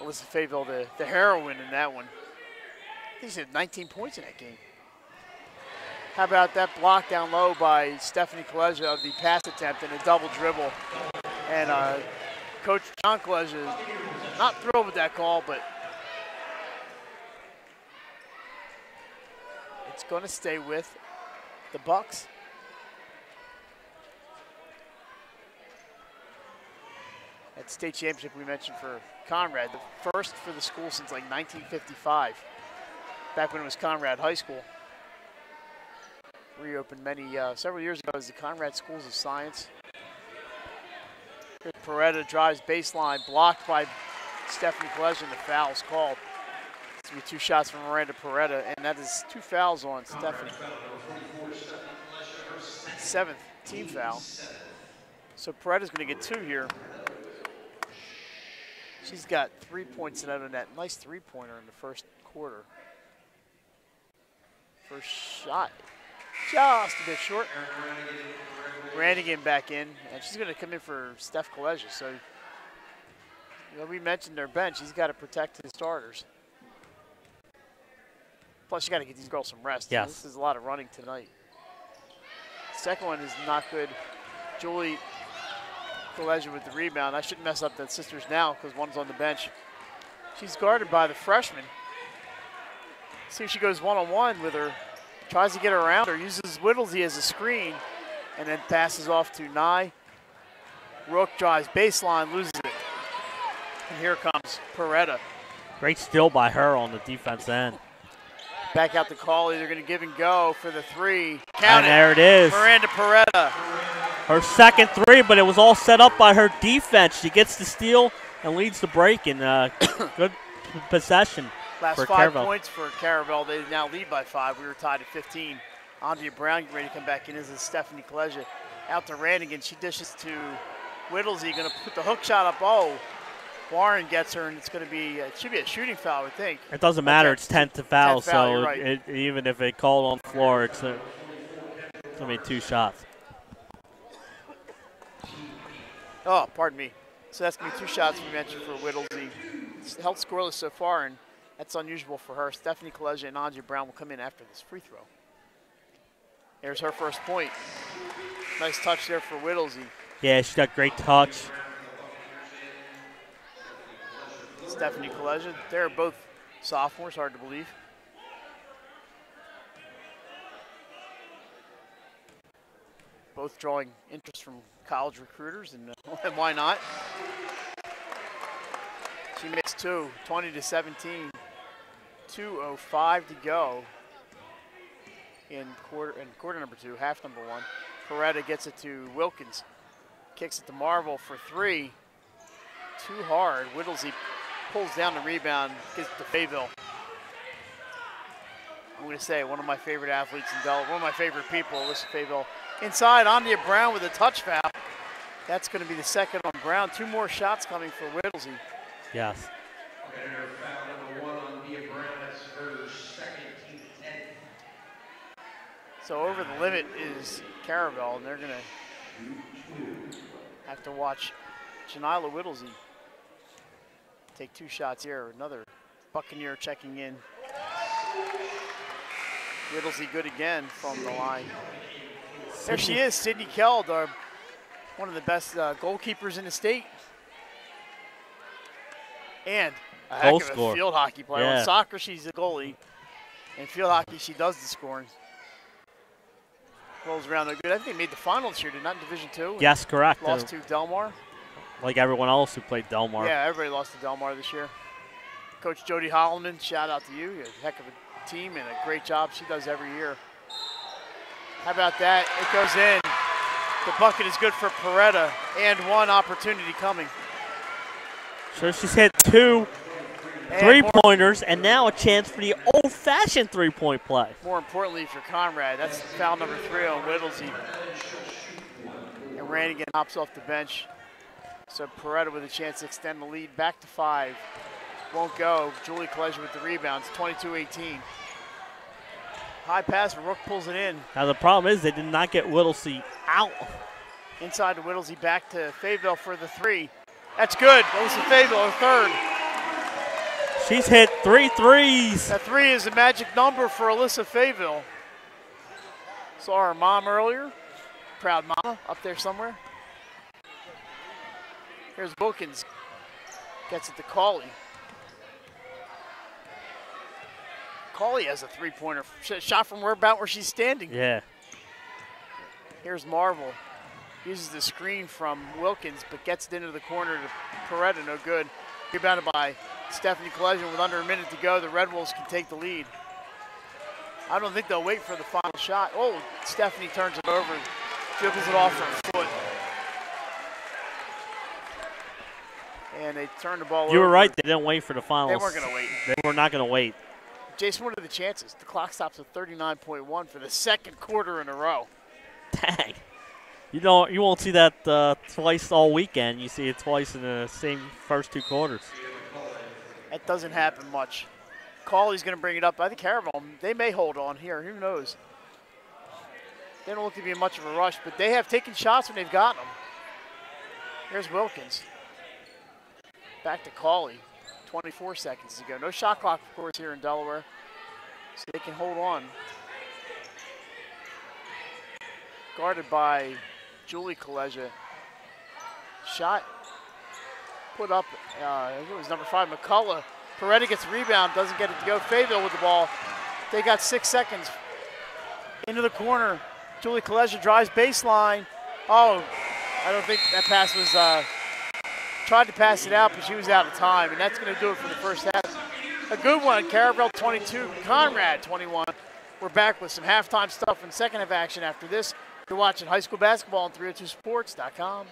Speaker 1: Alyssa Fayville, the heroine in that one. I think she had 19 points in that game. How about that block down low by Stephanie Collegian of the pass attempt and a double dribble. And Coach John Collegian is not thrilled with that call, but it's going to stay with the Bucks. That state championship we mentioned for Conrad, the first for the school since like 1955, back when it was Conrad High School. Reopened several years ago as the Conrad Schools of Science. Peretta drives baseline, blocked by Stephanie Collegian. The foul's called. It's going to be 2 shots from Miranda Peretta, and that is 2 fouls on Stephanie. 7th team foul. So Peretta's going to get 2 here. She's got 3 points in the net. Nice 3-pointer in the first quarter. First shot, just a bit short. Randigan back in, and she's going to come in for Steph Collegian. So, we mentioned their bench. He's got to protect his starters. Plus, you got to get these girls some rest.
Speaker 2: Yes.
Speaker 1: This is a lot of running tonight. Second one is not good. Julie Collegian with the rebound. I shouldn't mess up the sisters now because one's on the bench. She's guarded by the freshman, See if she goes one-on-one with her. Tries to get her around her, uses Whittlesey as a screen, and then passes off to Nye. Rook drives baseline, loses it. And here comes Peretta.
Speaker 2: Great steal by her on the defense end.
Speaker 1: Back out to Cauley. They're going to give and go for the three. Count
Speaker 2: And there it is.
Speaker 1: Miranda Peretta.
Speaker 2: Her second three, but it was all set up by her defense. She gets the steal and leads the break in good possession.
Speaker 1: Last
Speaker 2: for
Speaker 1: 5
Speaker 2: Caravel.
Speaker 1: points for Caravel. They now lead by 5. We were tied at 15. Andrea Brown getting ready to come back in. This is Stephanie Kaleja. Out to Rannigan. She dishes to Whittlesey. Going to put the hook shot up. Oh, Warren gets her, and it's going to be, it should be a shooting foul, I would think.
Speaker 2: It doesn't matter. It's 10th to foul,
Speaker 1: 10th foul,
Speaker 2: so
Speaker 1: you're right.
Speaker 2: even if it called on the floor, it's going to be 2 shots.
Speaker 1: Oh, pardon me. So that's going to be 2 shots we mentioned for Whittlesey. It's held scoreless so far, and that's unusual for her. Stephanie Kaleja and Andrea Brown will come in after this free throw. There's her first point. Nice touch there for Whittlesey.
Speaker 2: Yeah, she's got great touch.
Speaker 1: Stephanie Kaleja. They're both sophomores, hard to believe. Both drawing interest from college recruiters, and why not? She makes 2, 20-17. 2:05 to go in quarter number 2, half number 1. Peretta gets it to Wilkins. Kicks it to Marvel for 3. Too hard. Whittlesey pulls down the rebound, gets it to Fayville. I'm going to say one of my favorite athletes in Delaware, one of my favorite people, Alyssa Fayville. Inside, Andrea Brown with a touch foul. That's going to be the second on Brown. 2 more shots coming for Whittlesey.
Speaker 2: Yes.
Speaker 3: And her foul number 1 on Mia Brown. That's her second, team 10.
Speaker 1: So over the limit is Caravel, and they're going to have to watch Janila Whittlesey take 2 shots here. Another Buccaneer checking in. Whittlesey good again from the line. There she is, Sydney Keld, one of the best goalkeepers in the state. And a heck of a field hockey player.
Speaker 2: Yeah.
Speaker 1: In soccer, she's a goalie. In field hockey, she does the scoring. Rolls around. They're good. I think they made the final this year, did not in Division II.
Speaker 2: Yes, correct.
Speaker 1: Lost to Delmar.
Speaker 2: Like everyone else who played Delmar.
Speaker 1: Yeah, everybody lost to Delmar this year. Coach Jody Holloman, shout out to you. You're a heck of a team and a great job she does every year. How about that? It goes in. The bucket is good for Peretta, and 1 opportunity coming.
Speaker 2: So she's hit 2 3-pointers, and now a chance for the old-fashioned 3-point play.
Speaker 1: More importantly for Conrad, that's foul number 3 on Whittlesey. And Rannigan hops off the bench. So Peretta with a chance to extend the lead back to 5. Won't go. Julie Kaleja with the rebounds, 22-18. High pass, but Rook pulls it in.
Speaker 2: Now the problem is they did not get Whittlesey out.
Speaker 1: Inside to Whittlesey, back to Fayville for the 3. That's good. Alyssa Fayville, her 3rd.
Speaker 2: She's hit 3 threes.
Speaker 1: That 3 is a magic number for Alyssa Fayville. Saw her mom earlier. Proud mama up there somewhere. Here's Wilkins. Gets it to Cauley. Cauley has a 3-pointer. Shot from about where she's standing.
Speaker 2: Yeah.
Speaker 1: Here's Marvel. Uses the screen from Wilkins, but gets it into the corner to Peretta, no good. Rebounded by Stephanie Kaleja with under a minute to go. The Red Wolves can take the lead. I don't think they'll wait for the final shot. Oh, Stephanie turns it over, dribbles it off her foot. And they turn the ball over.
Speaker 2: You were right, they didn't wait for the finals.
Speaker 1: They weren't going to wait.
Speaker 2: They were not going to wait.
Speaker 1: Jason, what are the chances? The clock stops at 39.1 for the 2nd quarter in a row.
Speaker 2: Dang. You won't see that twice all weekend. You see it twice in the same first 2 quarters.
Speaker 1: That doesn't happen much. Cauley's going to bring it up. I think Caravel, they may hold on here. Who knows? They don't look to be in much of a rush, but they have taken shots when they've gotten them. Here's Wilkins. Back to Cauley. 24 seconds to go. No shot clock, of course, here in Delaware, so they can hold on. Guarded by Julie Kaleja. Shot put up, I think it was number 5, McCullough. Peretta gets the rebound, doesn't get it to go. Fayville with the ball. They got 6 seconds. Into the corner. Julie Kaleja drives baseline. Oh, I don't think that pass was, tried to pass it out, but she was out of time, and that's going to do it for the first half. A good one, Caravel 22, Conrad 21. We're back with some halftime stuff and second half action after this. You're watching high school basketball on 302sports.com.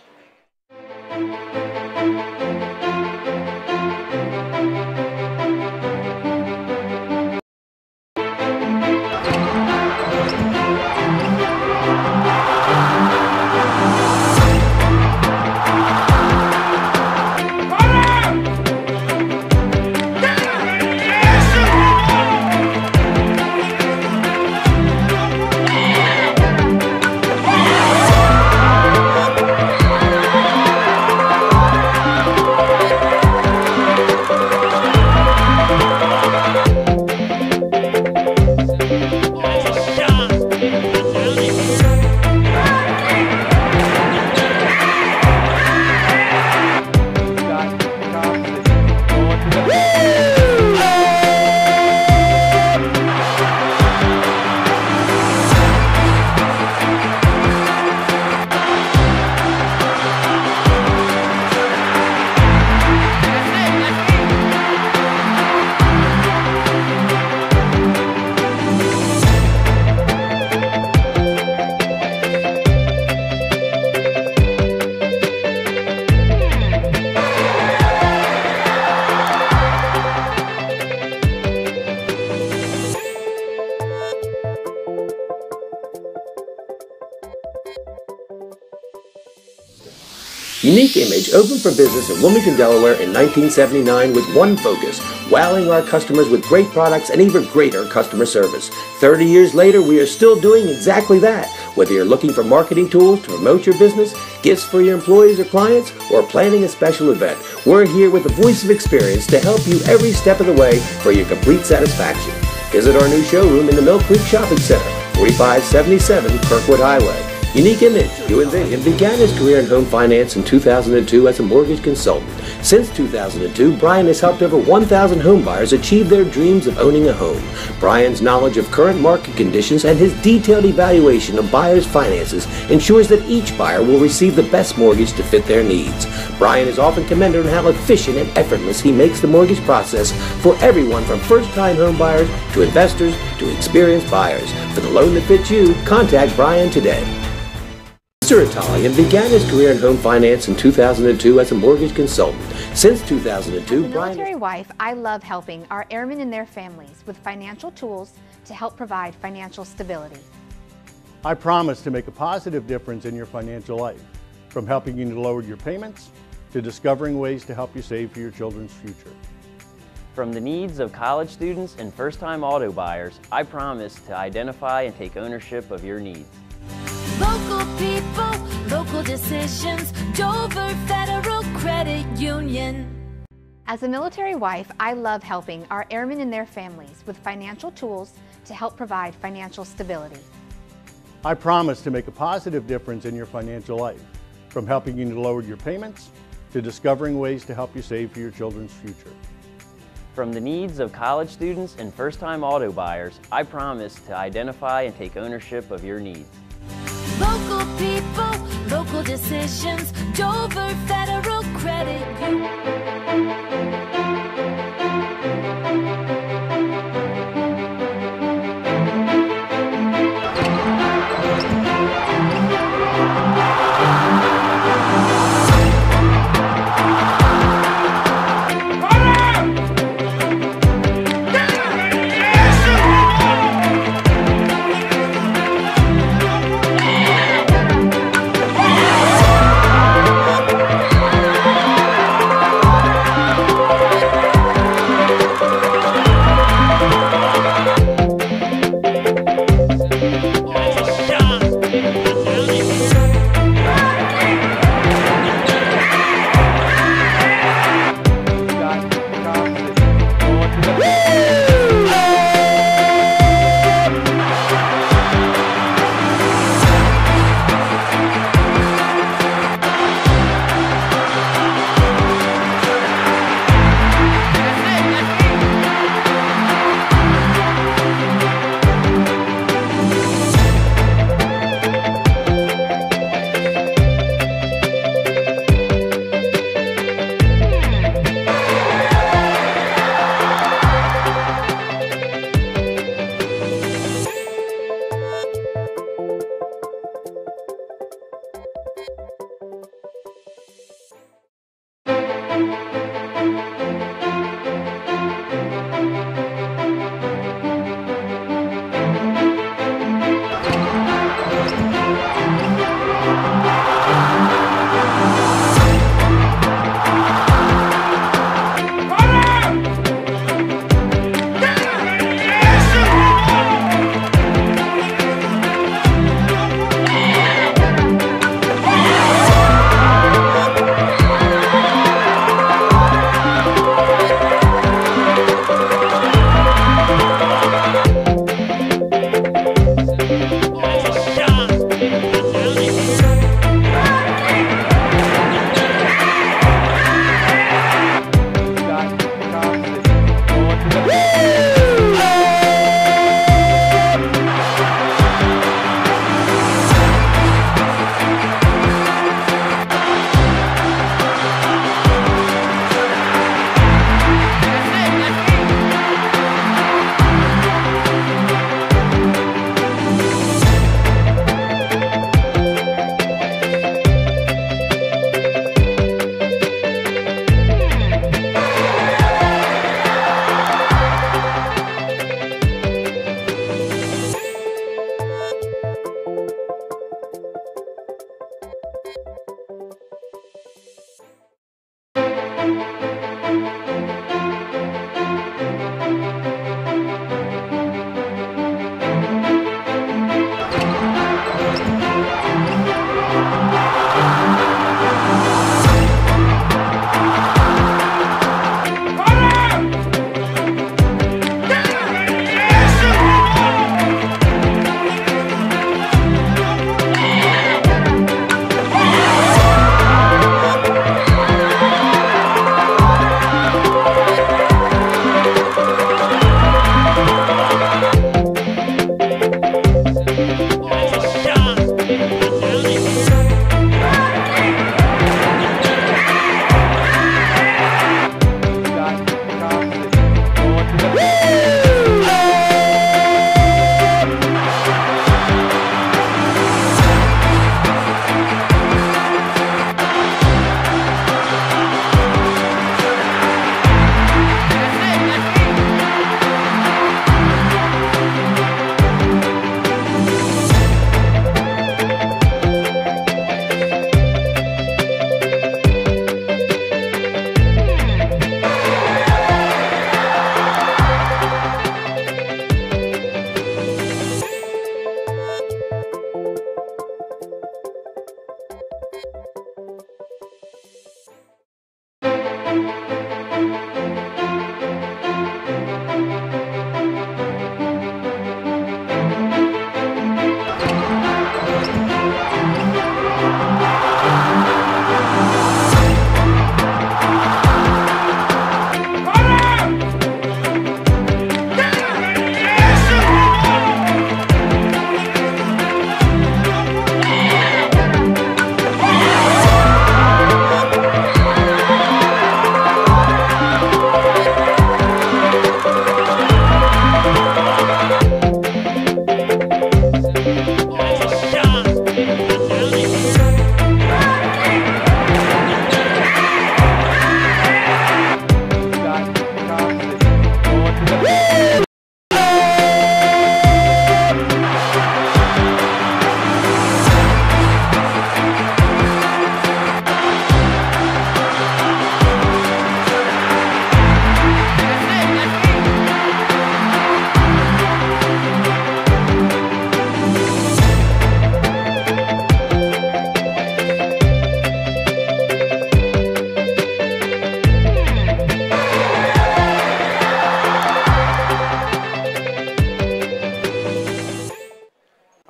Speaker 6: Unique Image opened for business in Wilmington, Delaware in 1979 with one focus, wowing our customers with great products and even greater customer service. 30 years later, we are still doing exactly that. Whether you're looking for marketing tools to promote your business, gifts for your employees or clients, or planning a special event, we're here with the voice of experience to help you every step of the way for your complete satisfaction. Visit our new showroom in the Mill Creek Shopping Center, 4577 Kirkwood Highway. Unique Image, began his career in home finance in 2002 as a mortgage consultant. Since 2002, Brian has helped over 1,000 home buyers achieve their dreams of owning a home. Brian's knowledge of current market conditions and his detailed evaluation of buyers' finances ensures that each buyer will receive the best mortgage to fit their needs. Brian is often commended on how efficient and effortless he makes the mortgage process for everyone from first-time home buyers to investors to experienced buyers. For the loan that fits you, contact Brian today. Mr. Italian began his career in home finance in 2002 as a mortgage consultant. Since 2002,
Speaker 7: As a military wife, I love helping our airmen and their families with financial tools to help provide financial stability.
Speaker 8: I promise to make a positive difference in your financial life, from helping you to lower your payments to discovering ways to help you save for your children's future.
Speaker 9: From the needs of college students and first-time auto buyers, I promise to identify and take ownership of your needs.
Speaker 5: Local people, local decisions, Dover Federal Credit Union.
Speaker 7: As a military wife, I love helping our airmen and their families with financial tools to help provide financial stability.
Speaker 8: I promise to make a positive difference in your financial life, from helping you to lower your payments to discovering ways to help you save for your children's future.
Speaker 9: From the needs of college students and first-time auto buyers, I promise to identify and take ownership of your needs.
Speaker 5: Local people, local decisions, Dover Federal Credit Union.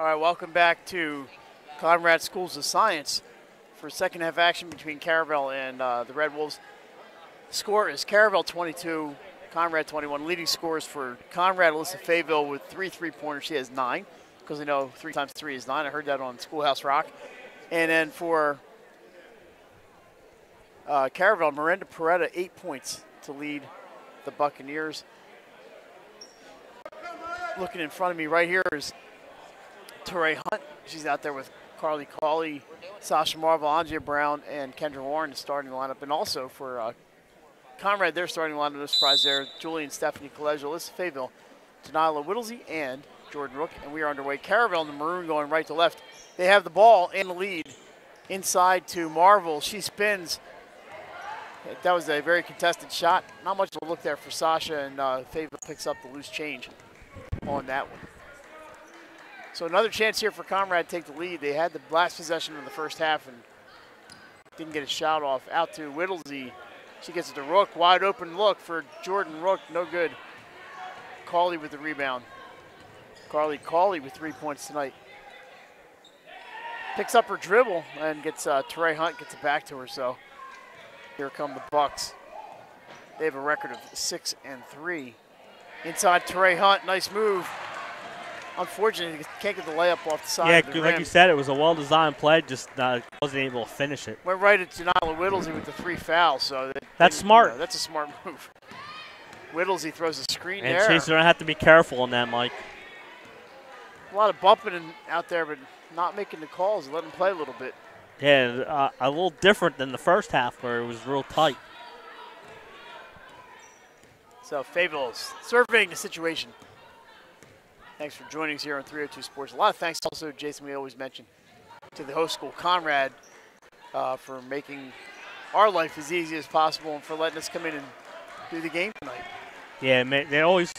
Speaker 1: All right, welcome back to Conrad Schools of Science for second half action between Caravel and the Red Wolves. Score is Caravel 22, Conrad 21. Leading scores for Conrad, Alyssa Fayville with 3 3-pointers. She has 9, because they know 3 times 3 is 9. I heard that on Schoolhouse Rock. And then for Caravel, Miranda Peretta, 8 points to lead the Buccaneers. Looking in front of me right here is Teray Hunt. She's out there with Carly Cawley, Sasha Marvel, Andrea Brown, and Kendra Warren, the starting lineup. And also for Conrad, their starting lineup, no surprise there, Julie and Stephanie Colegio, Alyssa Fayville, Janila Whittlesey, and Jordan Rook. And we are underway. Caravel in the maroon going right to left. They have the ball and the lead inside to Marvel. She spins. That was a very contested shot. Not much of a look there for Sasha, and Fayville picks up the loose change on that one. So another chance here for Conrad to take the lead. They had the last possession in the first half and didn't get a shot off. Out to Whittlesey. She gets it to Rook. Wide open look for Jordan Rook. No good. Cawley with the rebound. Carly Cawley with 3 points tonight. Picks up her dribble and gets Teray Hunt gets it back to her. So here come the Bucks. They have a record of 6 and 3. Inside Teray Hunt, nice move. Unfortunately, he can't get the layup off the side of the rim.
Speaker 2: Like you said, it was a well-designed play, just wasn't able to finish it.
Speaker 1: Went right at Janila Whittlesey with the 3 fouls. So
Speaker 2: that's smart.
Speaker 1: You know, that's a smart move. Whittlesey throws a screen
Speaker 2: and
Speaker 1: there.
Speaker 2: And she's going to have to be careful on that, Mike.
Speaker 1: A lot of bumping out there, but not making the calls, letting them play a little bit.
Speaker 2: Yeah, a little different than the first half where it was real tight.
Speaker 1: So Fayville's surveying the situation. Thanks for joining us here on 302 Sports. A lot of thanks also, Jason, we always mention, to the host school, Conrad, for making our life as easy as possible and for letting us come in and do the game tonight.
Speaker 2: Yeah, they always,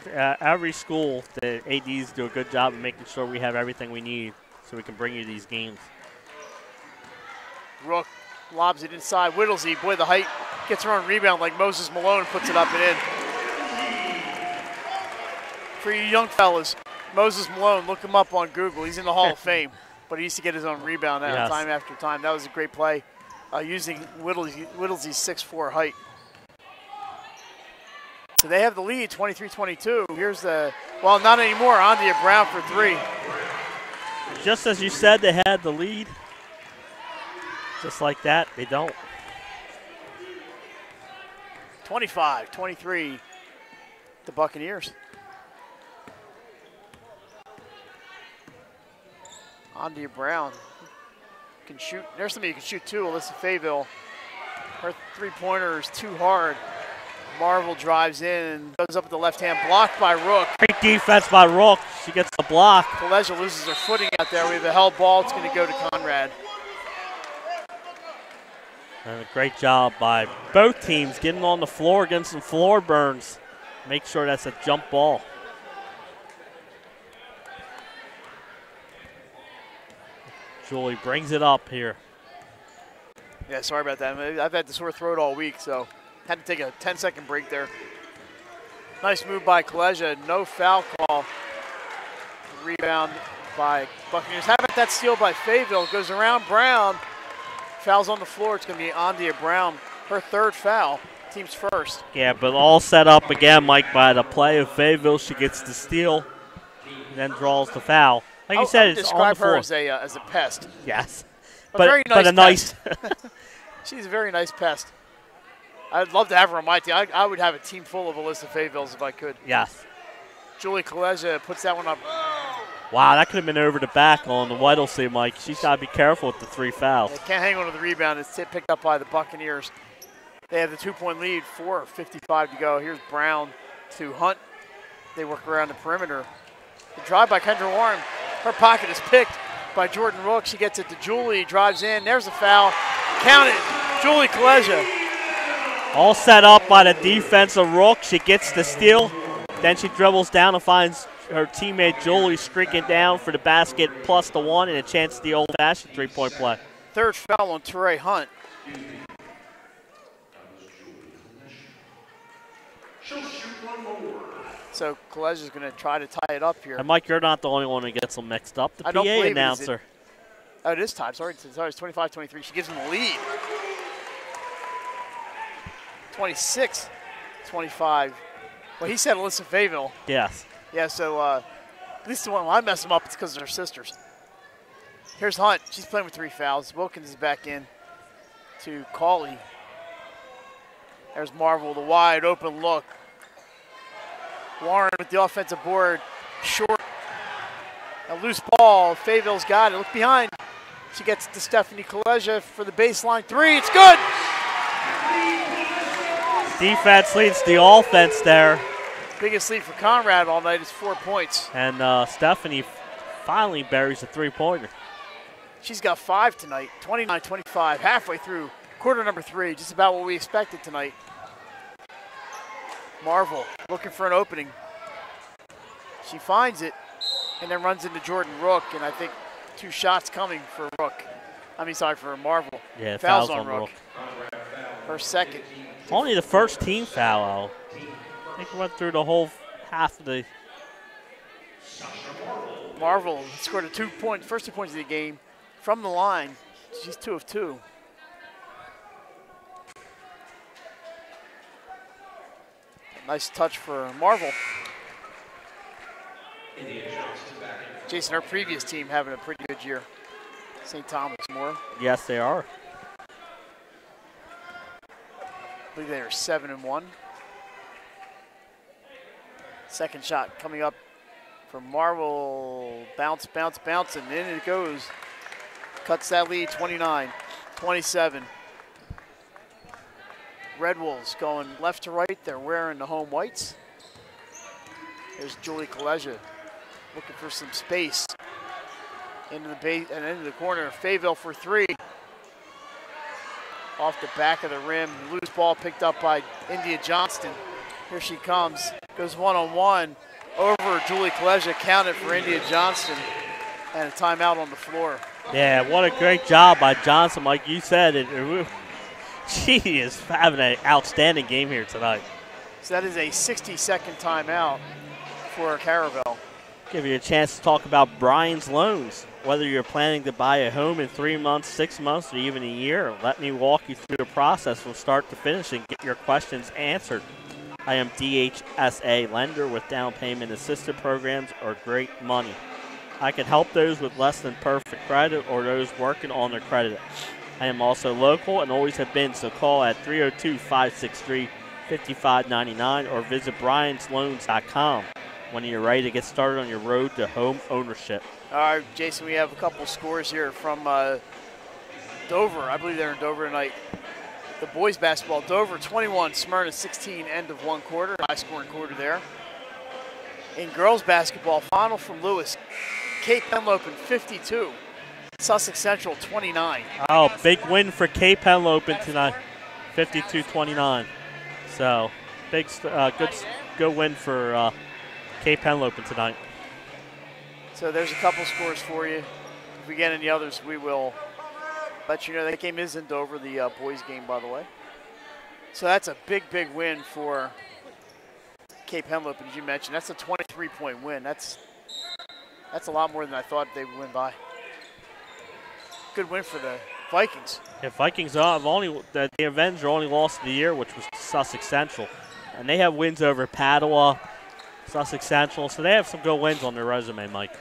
Speaker 2: every school, the ADs do a good job of making sure we have everything we need so we can bring you these games.
Speaker 1: Rook lobs it inside. Whittlesey, boy, the height, gets her own rebound like Moses Malone, puts it up and in. For you young fellas, Moses Malone, look him up on Google. He's in the Hall of Fame, but he used to get his own rebound time after time. That was a great play using Whittlesey's 6'4" height. So they have the lead, 23-22. Here's the, well, not anymore, Andrea Brown for 3.
Speaker 2: Just as you said, they had the lead. Just like that, they don't.
Speaker 1: 25-23, the Buccaneers. Andrea Brown can shoot. There's somebody who can shoot too, Alyssa Fayville. Her 3-pointer is too hard. Marvel drives in and goes up with the left hand, blocked by Rook.
Speaker 2: Great defense by Rook. She gets the block.
Speaker 1: Colegio loses her footing out there. We have a held ball. It's going to go to Conrad.
Speaker 2: And a great job by both teams getting on the floor, getting some floor burns. Make sure that's a jump ball. Julie brings it up here.
Speaker 1: Yeah, sorry about that. I've had the sore throat all week, so had to take a 10-second break there. Nice move by Colegio. No foul call. Rebound by Buccaneers. How about that steal by Fayville? Goes around Brown. Fouls on the floor. It's going to be Andrea Brown. Her 3rd foul. Team's first.
Speaker 2: Yeah, but all set up again, Mike, by the play of Fayville. She gets the steal and then draws the foul. Like you said, it's on the floor.
Speaker 1: Describe her as a pest.
Speaker 2: Yes.
Speaker 1: But a nice She's a very nice pest. I'd love to have her on my team. I would have a team full of Alyssa Fayvilles if I could.
Speaker 2: Yes.
Speaker 1: Julie Colegio puts that one up.
Speaker 2: Wow, that could have been over the back on the Whittlesey, Mike. She's got to be careful with the 3 fouls.
Speaker 1: They can't hang on to the rebound. It's picked up by the Buccaneers. They have the 2-point lead, 4:55 to go. Here's Brown to Hunt. They work around the perimeter. The drive by Kendra Warren. Her pocket is picked by Jordan Rook. She gets it to Julie, drives in. There's a foul. Count it. Julie Colegio.
Speaker 2: All set up by the defense of Rook. She gets the steal. Then she dribbles down and finds her teammate Julie streaking down for the basket plus the 1 and a chance at the old-fashioned 3-point play.
Speaker 1: 3rd foul on Teray Hunt. So Colegia's going to try to tie it up here.
Speaker 2: And Mike, you're not the only one who gets them mixed up. The
Speaker 1: I don't
Speaker 2: PA
Speaker 1: believe
Speaker 2: announcer.
Speaker 1: Oh, it is tied. Sorry, it's 25-23. She gives them the lead. 26-25. Well, he said Alyssa Fayville.
Speaker 2: Yes.
Speaker 1: Yeah, so at least the one I mess them up, it's because they're sisters. Here's Hunt. She's playing with 3 fouls. Wilkins is back in to Cauley. There's Marvel, the wide open look. Warren with the offensive board. Short. A loose ball. Fayville's got it. Look behind. She gets to Stephanie Colegia for the baseline 3. It's good.
Speaker 2: Defense leads the offense there.
Speaker 1: Biggest lead for Conrad all night is 4 points.
Speaker 2: And Stephanie finally buries a 3-pointer.
Speaker 1: She's got 5 tonight, 29-25, halfway through quarter number 3, just about what we expected tonight. Marvel looking for an opening. She finds it and then runs into Jordan Rook, and I think 2 shots coming for Rook. For Marvel.
Speaker 2: Yeah,
Speaker 1: fouls on Rook. Her second.
Speaker 2: Only the first team foul. I think we went through the whole half of the.
Speaker 1: Marvel scored first 2 points of the game from the line. She's 2 of 2. Nice touch for Marvel. Jason, our previous team having a pretty good year. St. Thomas more.
Speaker 2: Yes, they are.
Speaker 1: I believe they are 7-1. Second shot coming up from Marvel. Bounce, bounce, bounce, and in it goes. Cuts that lead, 29-27. Red Wolves going left to right. They're wearing the home whites. There's Julie Colegia looking for some space. Into the base and into the corner. Fayville for 3. Off the back of the rim. Loose ball picked up by India Johnston. Here she comes. Goes one-on-one over Julie Colegia. Counted for India Johnston. And a timeout on the floor.
Speaker 2: Yeah, what a great job by Johnson. Like you said, she is having an outstanding game here tonight.
Speaker 1: So that is a 60-second timeout for Caravel.
Speaker 2: Give you a chance to talk about Brian's Loans. Whether you're planning to buy a home in 3 months, 6 months, or even a year, let me walk you through the process from start to finish and get your questions answered. I am DHSA lender with down payment assistance programs or great money. I can help those with less than perfect credit or those working on their credit. I am also local and always have been, so call at 302-563-5599 or visit briansloans.com when you're ready to get started on your road to home ownership.
Speaker 1: All right, Jason, we have a couple scores here from Dover. I believe they're in Dover tonight. The boys basketball, Dover 21, Smyrna 16, end of 1 quarter. High-scoring quarter there. In girls basketball, final from Lewis. Cape Henlopen 52, Sussex Central 29.
Speaker 2: Oh, big win for Cape Henlopen tonight, 52-29. So, big, good win for Cape Henlopen tonight.
Speaker 1: So there's a couple scores for you. If we get any others, we will let you know. That game is in Dover, the boys game, by the way. So that's a big, big win for Cape Henlopen, as you mentioned. That's a 23-point win. That's a lot more than I thought they would win by. Good win for the Vikings.
Speaker 2: Yeah, Vikings have the Avenger only lost of the year, which was Sussex Central. And they have wins over Padua, Sussex Central, so they have some good wins on their resume, Mike.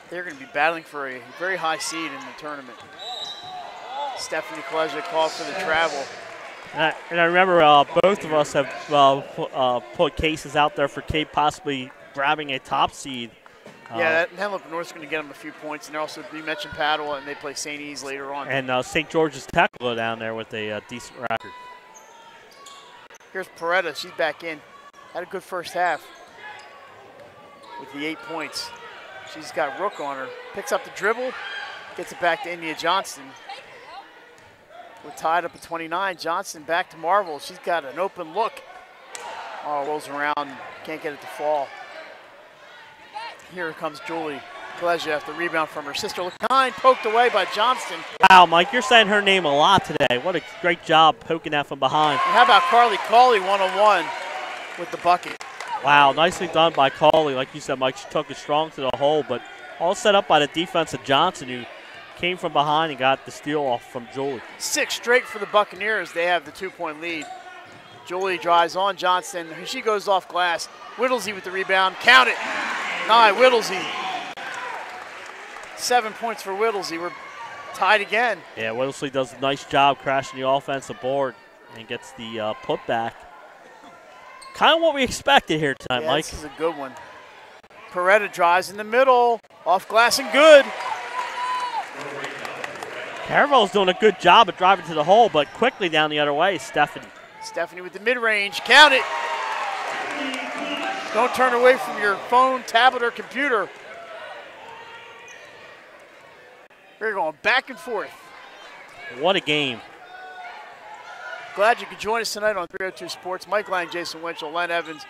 Speaker 1: They're going to be battling for a very high seed in the tournament. Stephanie Colegia called for the travel.
Speaker 2: And I remember both of us have put cases out there for Cape possibly grabbing a top seed.
Speaker 1: Yeah, Henlopen North's going to get them a few points. And they're also, you mentioned Padua, and they play St. E's later on.
Speaker 2: And St. George's Tech will go down there with a decent record.
Speaker 1: Here's Peretta. She's back in. Had a good first half with the 8 points. She's got Rook on her. Picks up the dribble. Gets it back to India Johnston. We're tied up at 29. Johnston back to Marvel. She's got an open look. Oh, rolls around. Can't get it to fall. Here comes Julie Colegia after the rebound from her sister. Look behind, poked away by Johnston.
Speaker 2: Wow, Mike, you're saying her name a lot today. What a great job poking that from behind.
Speaker 1: And how about Carly Cauley one-on-one with the bucket.
Speaker 2: Wow, nicely done by Cauley. Like you said, Mike, she took it strong to the hole, but all set up by the defense of Johnson, who came from behind and got the steal off from Julie.
Speaker 1: 6 straight for the Buccaneers. They have the 2-point lead. Julie drives on Johnson. She goes off glass. Whittlesey with the rebound. Count it. Whittlesey. 7 points for Whittlesey. We're tied again.
Speaker 2: Yeah, Whittlesey does a nice job crashing the offensive board and gets the putback. Kind of what we expected here tonight, Mike.
Speaker 1: This is a good one. Peretta drives in the middle. Off glass and good.
Speaker 2: Caravel's doing a good job of driving to the hole, but quickly down the other way, Stephanie.
Speaker 1: Stephanie with the mid-range. Count it. Don't turn away from your phone, tablet, or computer. We're going back and forth.
Speaker 2: What a game.
Speaker 1: Glad you could join us tonight on 302 Sports. Mike Lang, Jason Winchell, Len Evans,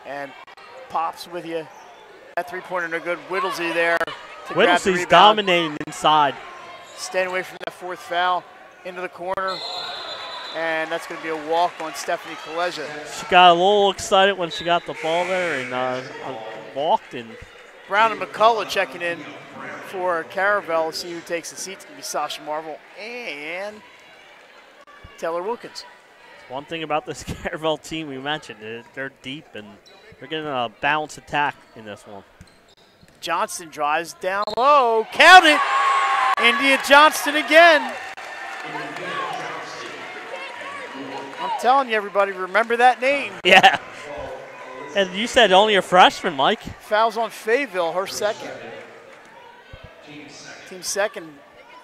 Speaker 1: and Pops with you. That three-pointer no good. Whittlesey there.
Speaker 2: Whittlesey's dominating inside.
Speaker 1: Staying away from that fourth foul. Into the corner. And that's going to be a walk on Stephanie Kaleja.
Speaker 2: She got a little excited when she got the ball there and walked. And
Speaker 1: Brown and McCullough checking in for Caravel. See who takes the seat. It's going to be Sasha Marvel and Taylor Wilkins.
Speaker 2: One thing about this Caravel team we mentioned, they're deep and they're getting a balanced attack in this one.
Speaker 1: Johnston drives down low. Count it! India Johnston again. I'm telling you, everybody, remember that name.
Speaker 2: Yeah. And you said only a freshman, Mike.
Speaker 1: Fouls on Fayetteville, her second. Team second,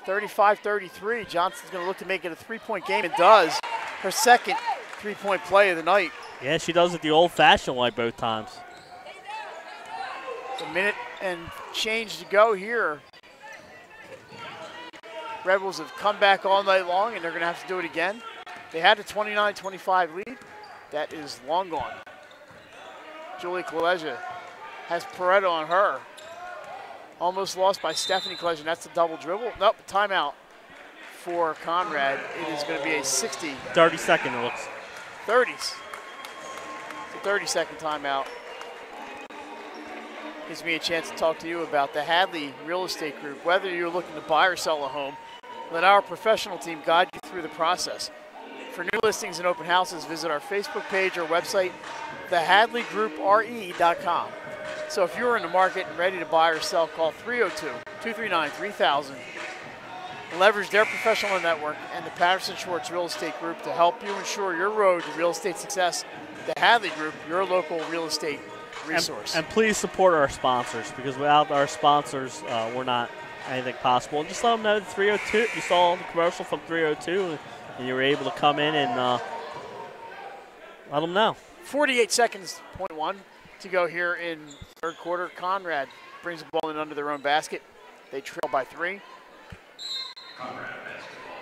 Speaker 1: 35-33. Johnston's going to look to make it a three-point game. It does. Her second three-point play of the night.
Speaker 2: Yeah, she does it the old-fashioned way both times.
Speaker 1: A minute and change to go here. Red Bulls have come back all night long, and they're going to have to do it again. They had a 29-25 lead. That is long gone. Julie Kaleja has Peretta on her. Almost lost by Stephanie Kaleja, and that's a double dribble. Nope, timeout for Conrad. It is going to be a 60.
Speaker 2: 30-second, it looks.
Speaker 1: 30s. It's a 30-second timeout. Gives me a chance to talk to you about the Hadley Real Estate Group. Whether you're looking to buy or sell a home, let our professional team guide you through the process. For new listings and open houses, visit our Facebook page or website, thehadleygroupre.com. So if you're in the market and ready to buy or sell, call 302-239-3000. Leverage their professional network and the Patterson Schwartz Real Estate Group to help you ensure your road to real estate success. The Hadley Group, your local real estate resource.
Speaker 2: And please support our sponsors, because without our sponsors, we're not anything possible. And just let them know that 302, you saw the commercial from 302, and you were able to come in and let them know.
Speaker 1: 48 seconds, .1 to go here in third quarter. Conrad brings the ball in under their own basket. They trail by 3.
Speaker 3: Conrad basketball.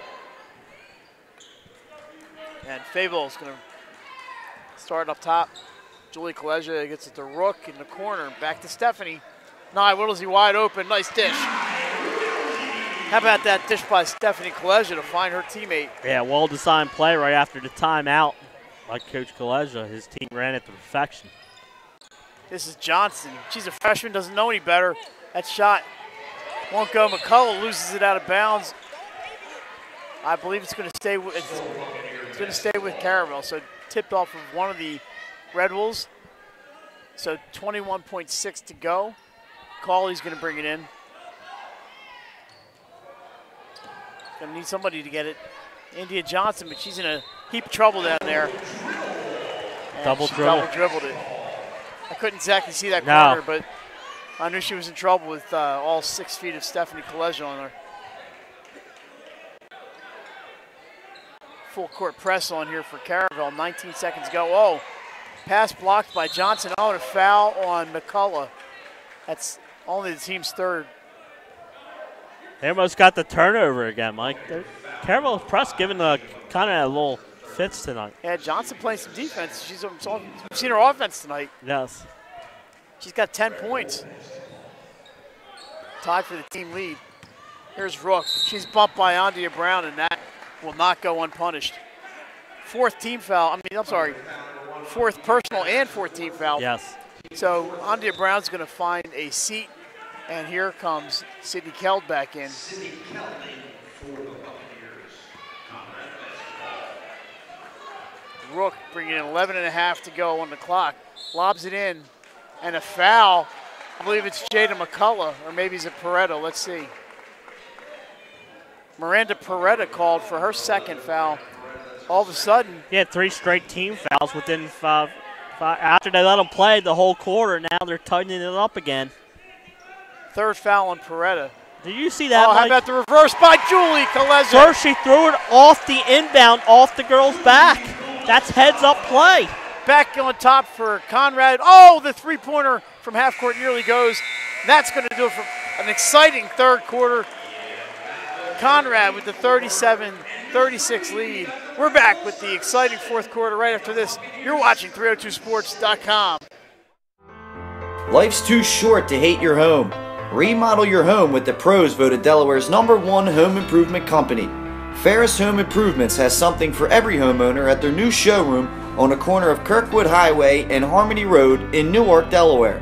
Speaker 1: And Fayetteville is going to start up top. Julie Kaleja gets it to Rook in the corner. Back to Stephanie. Whittlesey wide open. Nice dish. How about that dish by Stephanie Kaleja to find her teammate?
Speaker 2: Yeah, well-designed play right after the timeout. Like Coach Kaleja, his team ran it to perfection.
Speaker 1: This is Johnson. She's a freshman, doesn't know any better. That shot won't go. McCullough loses it out of bounds. I believe it's going to stay with Caravel. So tipped off of one of the Red Wolves. So 21.6 to go. Cauley's going to bring it in. Going to need somebody to get it. India Johnson, but she's in a heap of trouble down there. And
Speaker 2: double
Speaker 1: dribbled it. I couldn't exactly see that corner, but I knew she was in trouble with all 6 feet of Stephanie Kaleja on her. Full court press on here for Caravel. 19 seconds to go. Oh, pass blocked by Johnson. Oh, and a foul on McCullough. That's only the team's third.
Speaker 2: They almost got the turnover again, Mike. Caravel's press giving the kind of a little fits tonight.
Speaker 1: Yeah, Johnson playing some defense. We've seen her offense tonight.
Speaker 2: Yes.
Speaker 1: She's got 10 points. Tied for the team lead. Here's Rook. She's bumped by Andia Brown, and that will not go unpunished. 4th team foul. I'm sorry. fourth personal and fourth team foul.
Speaker 2: Yes.
Speaker 1: So Andrea Brown's going to find a seat, and here comes Sydney Keld back in.
Speaker 3: Sydney Kelding for the Buccaneers. Conrad basketball.
Speaker 1: Rook bringing in 11.5 to go on the clock. Lobs it in, and a foul. I believe it's Jada McCullough, or maybe it's a Peretta. Let's see. Miranda Peretta called for her second foul. All of a sudden,
Speaker 2: He had 3 straight team fouls within 5. After they let him play the whole quarter, now they're tightening it up again.
Speaker 1: third foul on Peretta.
Speaker 2: Did you see that,
Speaker 1: Oh, how
Speaker 2: Mike?
Speaker 1: about the reverse by Julie Kaleza?
Speaker 2: First, she threw it off the inbound, off the girl's back. That's heads-up play.
Speaker 1: Back on top for Conrad. Oh, the three-pointer from half court nearly goes. That's going to do it for an exciting third quarter. Conrad with the 37-36 lead. We're back with the exciting fourth quarter right after this. You're watching 302sports.com.
Speaker 10: Life's too short to hate your home. Remodel your home with the pros voted Delaware's #1 home improvement company. Ferris Home Improvements has something for every homeowner at their new showroom on the corner of Kirkwood Highway and Harmony Road in Newark, Delaware.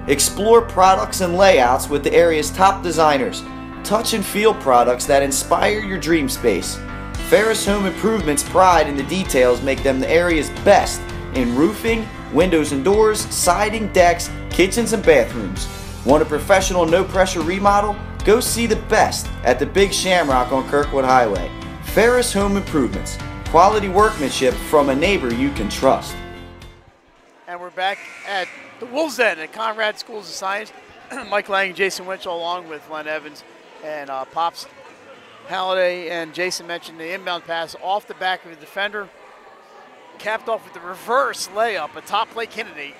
Speaker 10: Explore products and layouts with the area's top designers. Touch and feel products that inspire your dream space. Ferris Home Improvement's pride in the details make them the area's best in roofing, windows and doors, siding, decks, kitchens, and bathrooms. Want a professional, no-pressure remodel? Go see the best at the Big Shamrock on Kirkwood Highway. Ferris Home Improvements. Quality workmanship from a neighbor you can trust.
Speaker 1: And we're back at the Wolves Den at Conrad Schools of Science. Mike Lang and Jason Winchell along with Len Evans and Pops Halliday. And Jason mentioned the inbound pass off the back of the defender. Capped off with the reverse layup, a top play candidate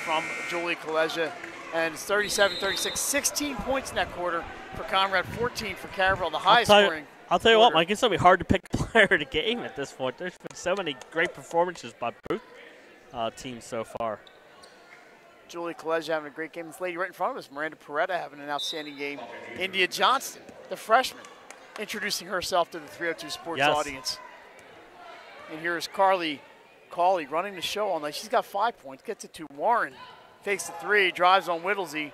Speaker 1: from Julie Kaleza. And it's 37-36, 16 points in that quarter for Conrad, 14 for Caravel, the highest scoring.
Speaker 2: I'll tell you what, Mike, it's going to be hard to pick a player of the game at this point. There's been so many great performances by both teams so far.
Speaker 1: Julie Kaleza having a great game. This lady right in front of us, Miranda Peretta, having an outstanding game. India Johnston, the freshman, introducing herself to the 302 Sports audience. And here's Carly Cawley running the show all night. She's got 5 points, gets it to Warren. Takes the three, drives on Whittlesey.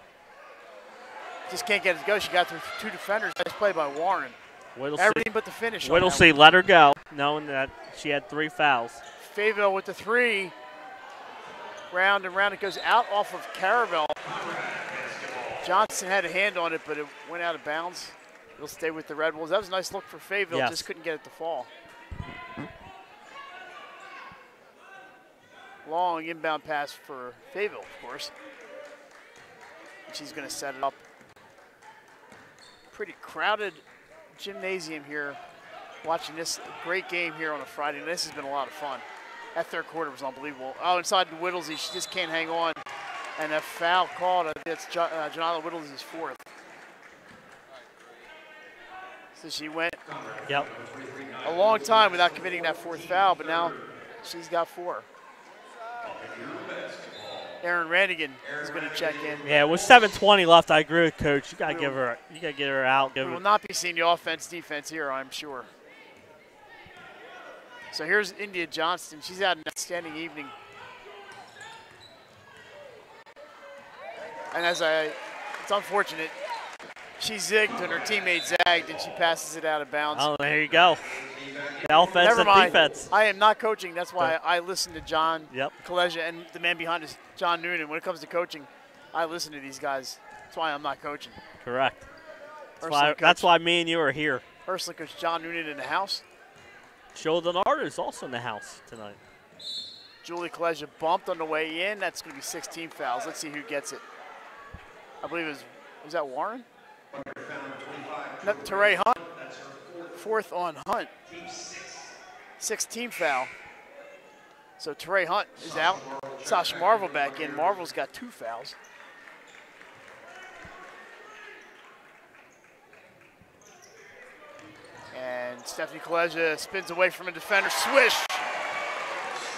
Speaker 1: Just can't get it to go. She got through 2 defenders. Nice play by Warren. Everything but the finish.
Speaker 2: Whittlesey let her go, knowing that she had 3 fouls.
Speaker 1: Fayetteville with the 3. Round and round it goes out off of Caravel. Johnson had a hand on it, but it went out of bounds. It'll stay with the Red Wolves. That was a nice look for Fayetteville.
Speaker 2: Yes.
Speaker 1: Just couldn't get it to fall. Long inbound pass for Fayetteville, of course. And she's going to set it up. Pretty crowded gymnasium here. Watching this great game here on a Friday. This has been a lot of fun. That third quarter was unbelievable. Oh, inside the Whittlesey, she just can't hang on. And a foul called. I think it's Janala Whittlesey's 4th. So she went a long time without committing that 4th foul, but now she's got 4. Aaron Rannigan is going to check in.
Speaker 2: Yeah, with 7:20 left, I agree with Coach. You got to get her out.
Speaker 1: We will not be seeing the offense-defense here, I'm sure. So here's India Johnston. She's had an outstanding evening. And it's unfortunate. She zigged and her teammate zagged, and she passes it out of bounds.
Speaker 2: Oh, there you go. The offense
Speaker 1: Never
Speaker 2: and
Speaker 1: mind.
Speaker 2: defense.
Speaker 1: I am not coaching. That's why I listen to John Kaleza, and the man behind is John Noonan. When it comes to coaching, I listen to these guys. That's why I'm not coaching.
Speaker 2: Correct. That's why me and you are here.
Speaker 1: Personally, Coach John Noonan in the house.
Speaker 2: Sheldon Arter is also in the house tonight.
Speaker 1: Julie Kaleza bumped on the way in. That's going to be 16 fouls. Let's see who gets it. I believe it was that Warren? No, Teray Hunt. 4th on Hunt. 16 foul. So Teray Hunt is out. Sasha Marvel back in. Marvel's got 2 fouls. And Stephanie Kaleza spins away from a defender. Swish!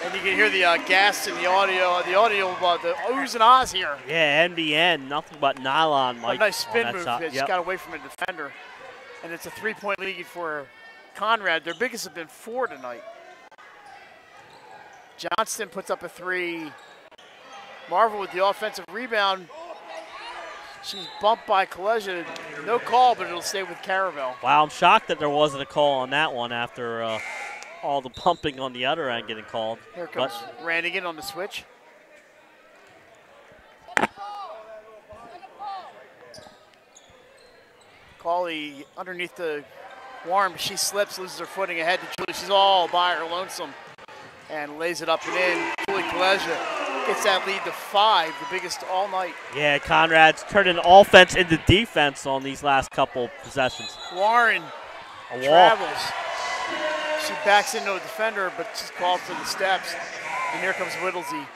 Speaker 1: And you can hear the gas in the audio. The oohs and ahs here.
Speaker 2: Yeah, NBN, nothing but nylon, Mike.
Speaker 1: A nice spin move.
Speaker 2: Shot.
Speaker 1: Just got away from a defender. And it's a 3-point lead for Conrad. Their biggest have been 4 tonight. Johnston puts up a 3. Marvel with the offensive rebound. She's bumped by Kaleja. No call, but it'll stay with Caravel.
Speaker 2: Wow, I'm shocked that there wasn't a call on that one after all the pumping on the other end getting called.
Speaker 1: Here comes Randigan on the switch. Cauley underneath the Warren, but she slips, loses her footing ahead to Julie. She's all by her lonesome and lays it up and in. Julie Kaleja gets that lead to 5, the biggest all night.
Speaker 2: Yeah, Conrad's turning offense into defense on these last couple possessions.
Speaker 1: Warren travels. She backs into a defender, but she's called for the steps. And here comes Whittlesey.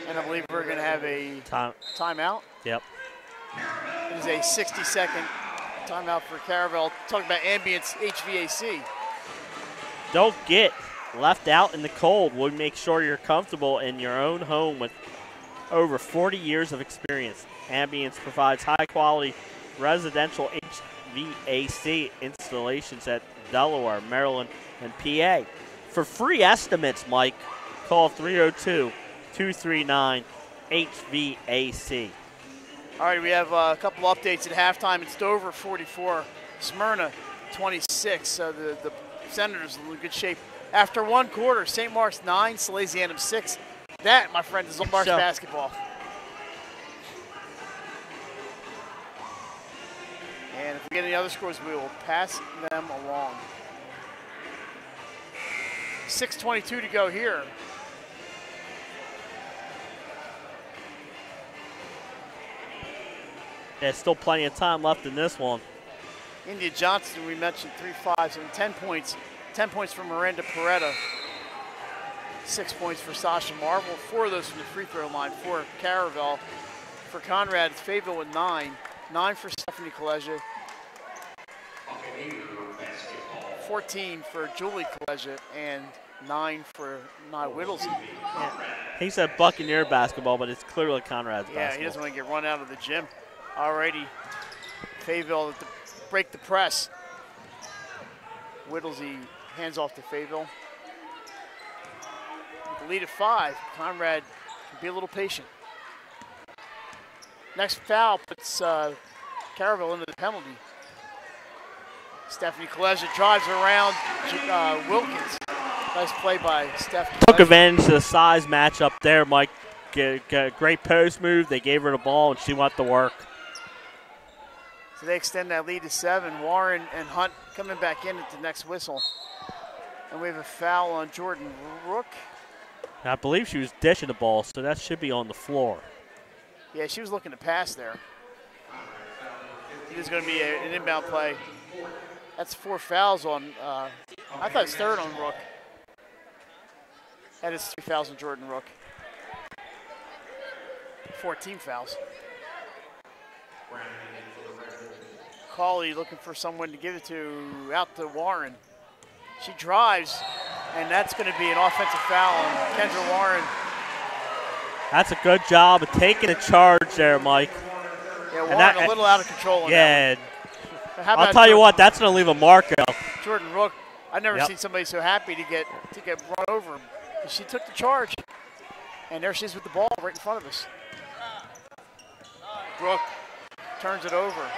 Speaker 1: And I believe we're going to have a timeout.
Speaker 2: Yep.
Speaker 1: It is a 60-second timeout for Caravel. Talking about ambience HVAC.
Speaker 2: Don't get left out in the cold. We'll make sure you're comfortable in your own home with over 40 years of experience. Ambience provides high-quality residential HVAC installations at Delaware, Maryland, and PA. For free estimates, Mike, call 302-239-HVAC.
Speaker 1: All right, we have a couple updates at halftime. It's Dover 44, Smyrna 26. So the Senators are in good shape. After one quarter, St. Mark's 9, Salesianum 6. That, my friend, is St. Mark's basketball. And if we get any other scores, we will pass them along. 6:22 to go here.
Speaker 2: There's still plenty of time left in this one.
Speaker 1: India Johnston, we mentioned 3 5s and 10 points. 10 points for Miranda Peretta. 6 points for Sasha Marvel. 4 of those from the free throw line for Caravel. For Conrad, it's Fayetteville with 9. 9 for Stephanie Kaleja. 14 for Julie Kaleja and 9 for Nye Whittlesey.
Speaker 2: Yeah. He said Buccaneer basketball, but it's clearly Conrad's basketball.
Speaker 1: Yeah, he doesn't want to get run out of the gym. Alrighty, Fayetteville to break the press. Whittlesey hands off to Fayetteville. With the lead at 5, Conrad can be a little patient. Next foul puts Caravel into the penalty. Stephanie Kaleja drives around Wilkins. Nice play by Steph.
Speaker 2: Took advantage of the size matchup there, Mike. Great post move. They gave her the ball, and she went to work.
Speaker 1: So they extend that lead to 7. Warren and Hunt coming back in at the next whistle. And we have a foul on Jordan Rook.
Speaker 2: I believe she was dishing the ball, so that should be on the floor.
Speaker 1: Yeah, she was looking to pass there. It is going to be an inbound play. That's 4 fouls on, I thought it's 3rd on Rook. That is 3 fouls on Jordan Rook. 14 fouls. Cauley looking for someone to give it to, out to Warren. She drives, and that's going to be an offensive foul on Kendra Warren.
Speaker 2: That's a good job of taking a charge there, Mike.
Speaker 1: Yeah, Warren a little out of control on that one.
Speaker 2: I'll tell you what, that's going to leave a mark out.
Speaker 1: Jordan Rook, I've never seen somebody so happy to get run over. She took the charge, and there she is with the ball right in front of us. Rook turns it over.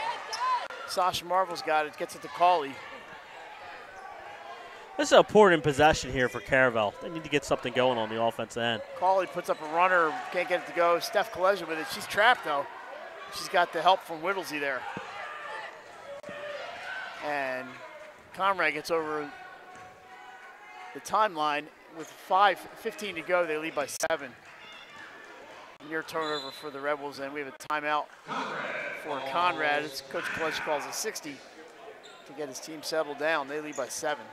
Speaker 1: Sasha Marvel's got it, gets it to Cauley.
Speaker 2: This is an important possession here for Caravel. They need to get something going on the offensive end.
Speaker 1: Cauley puts up a runner, can't get it to go. Steph Kaleja with it. She's trapped, though. She's got the help from Whittlesey there. And Conrad gets over the timeline with 5:15 to go. They lead by 7. Near turnover for the Rebels, and we have a timeout for Conrad. It's Coach Kaleja calls a 60 to get his team settled down. They lead by 7.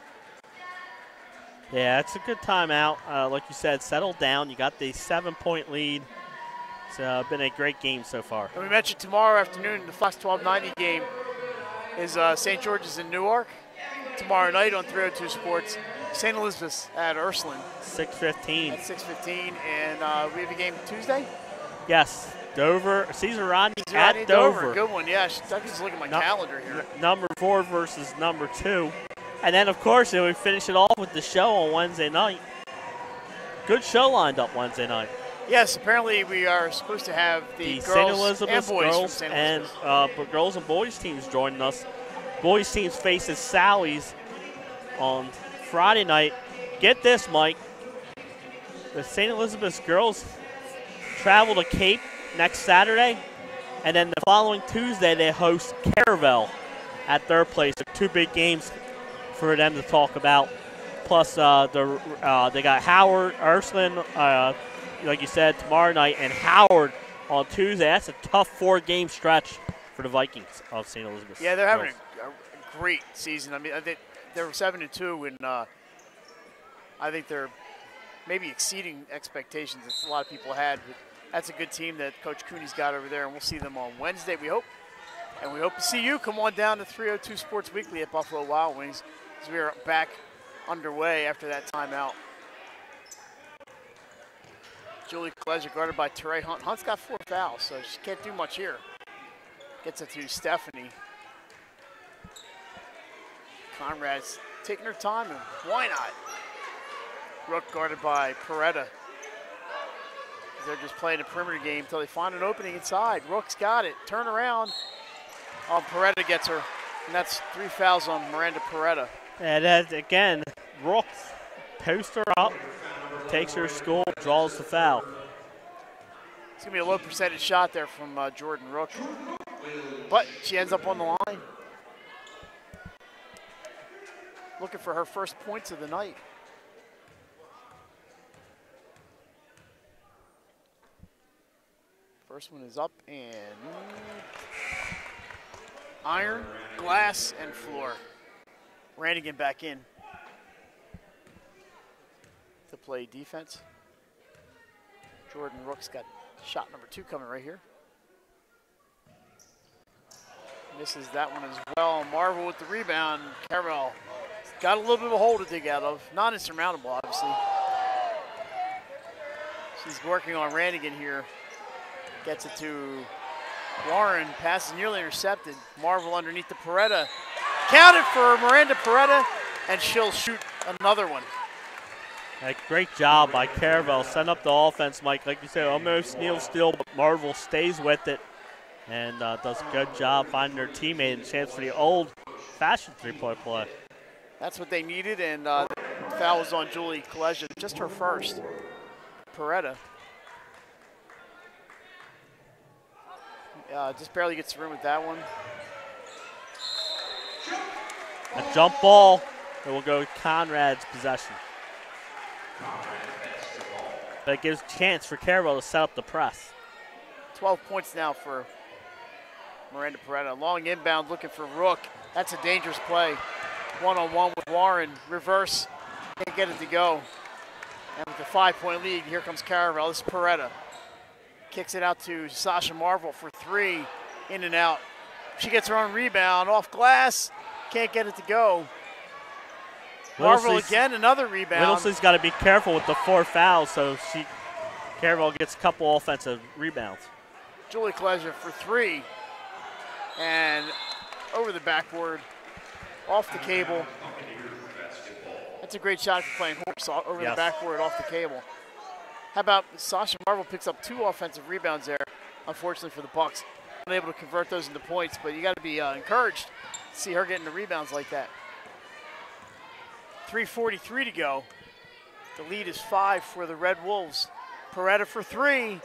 Speaker 2: Yeah, it's a good timeout. Like you said, settle down. You got the 7-point lead. It's been a great game so far.
Speaker 1: And we mentioned tomorrow afternoon, the Fox 1290 game is St. George's in Newark. Tomorrow night on 302 Sports, St. Elizabeth's at Ursuline.
Speaker 2: 6:15.
Speaker 1: At 6:15, and we have a game Tuesday?
Speaker 2: Yes, Dover, Caesar Rodney at Dover.
Speaker 1: Good one, yeah. I can just look at my calendar here.
Speaker 2: Number 4 versus number 2. And then, of course, we finish it off with the show on Wednesday night. good show lined up Wednesday night.
Speaker 1: Yes, apparently we are supposed to have the
Speaker 2: St.
Speaker 1: girls
Speaker 2: Elizabeth
Speaker 1: and boys
Speaker 2: girls
Speaker 1: from St.
Speaker 2: and
Speaker 1: Elizabeth.
Speaker 2: girls and boys teams joining us. Boys teams faces Sally's on Friday night. Get this, Mike. The St. Elizabeth girls travel to Cape next Saturday, and then the following Tuesday they host Caravel at their place. Two big games for them to talk about. Plus, they got Howard, Ursuline, like you said, tomorrow night, and Howard on Tuesday. That's a tough 4-game stretch for the Vikings of St. Elizabeth.
Speaker 1: Yeah, they're having a great season. I mean, I think they were 7-2, and I think they're maybe exceeding expectations that a lot of people had. But that's a good team that Coach Cooney's got over there, and we'll see them on Wednesday, we hope. And we hope to see you. Come on down to 302 Sports Weekly at Buffalo Wild Wings as we are back underway after that timeout. Julie Kleser guarded by Teray Hunt. Hunt's got 4 fouls, so she can't do much here. Gets it to Stephanie. Conrad's taking her time, and why not? Rook guarded by Peretta. They're just playing a perimeter game until they find an opening inside. Rook's got it. Turn around. Oh, Peretta gets her, and that's 3 fouls on Miranda Peretta.
Speaker 2: And that, again, Rook posts her up, takes her to school, draws the foul.
Speaker 1: It's going to be a low percentage shot there from Jordan Rook, but she ends up on the line. Looking for her first points of the night. First one is up and iron, glass, and floor. Rannigan back in to play defense. Jordan Rook's got shot number 2 coming right here. Misses that one as well. Marvel with the rebound. Caravel got a little bit of a hole to dig out of. Not insurmountable, obviously. She's working on Rannigan here. Gets it to Warren. Pass is nearly intercepted. Marvel underneath the Peretta. Counted for Miranda Peretta, and she'll shoot another one.
Speaker 2: A great job by Caravel. Setting up the offense, Mike. Like you said, almost kneel still, but Marvel stays with it and does a good job finding her teammate and chance for the old-fashioned 3-point play.
Speaker 1: That's what they needed, and the foul was on Julie Kleser. Just her first. Peretta. Just barely gets through with that one.
Speaker 2: A jump ball. It will go Conrad's possession. But it gives a chance for Caravel to set up the press.
Speaker 1: 12 points now for Miranda Peretta. Long inbound looking for Rook. That's a dangerous play. One-on-one with Warren. Reverse. Can't get it to go. And with a 5-point lead, here comes Caravel. This is Peretta. Kicks it out to Sasha Marvel for 3. In and out. She gets her own rebound off glass. Can't get it to go. Marvel again, another rebound.
Speaker 2: Whittlesey's got to be careful with the 4 fouls, so Caravel gets a couple offensive rebounds.
Speaker 1: Julie Kleser for 3. And over the backboard, off the cable. That's a great shot for playing horse, over the backboard, off the cable. How about Sasha Marvel picks up 2 offensive rebounds there, unfortunately for the Bucks. Unable to convert those into points, but you got to be encouraged to see her getting the rebounds like that. 3:43 to go. The lead is 5 for the Red Wolves. Peretta for 3,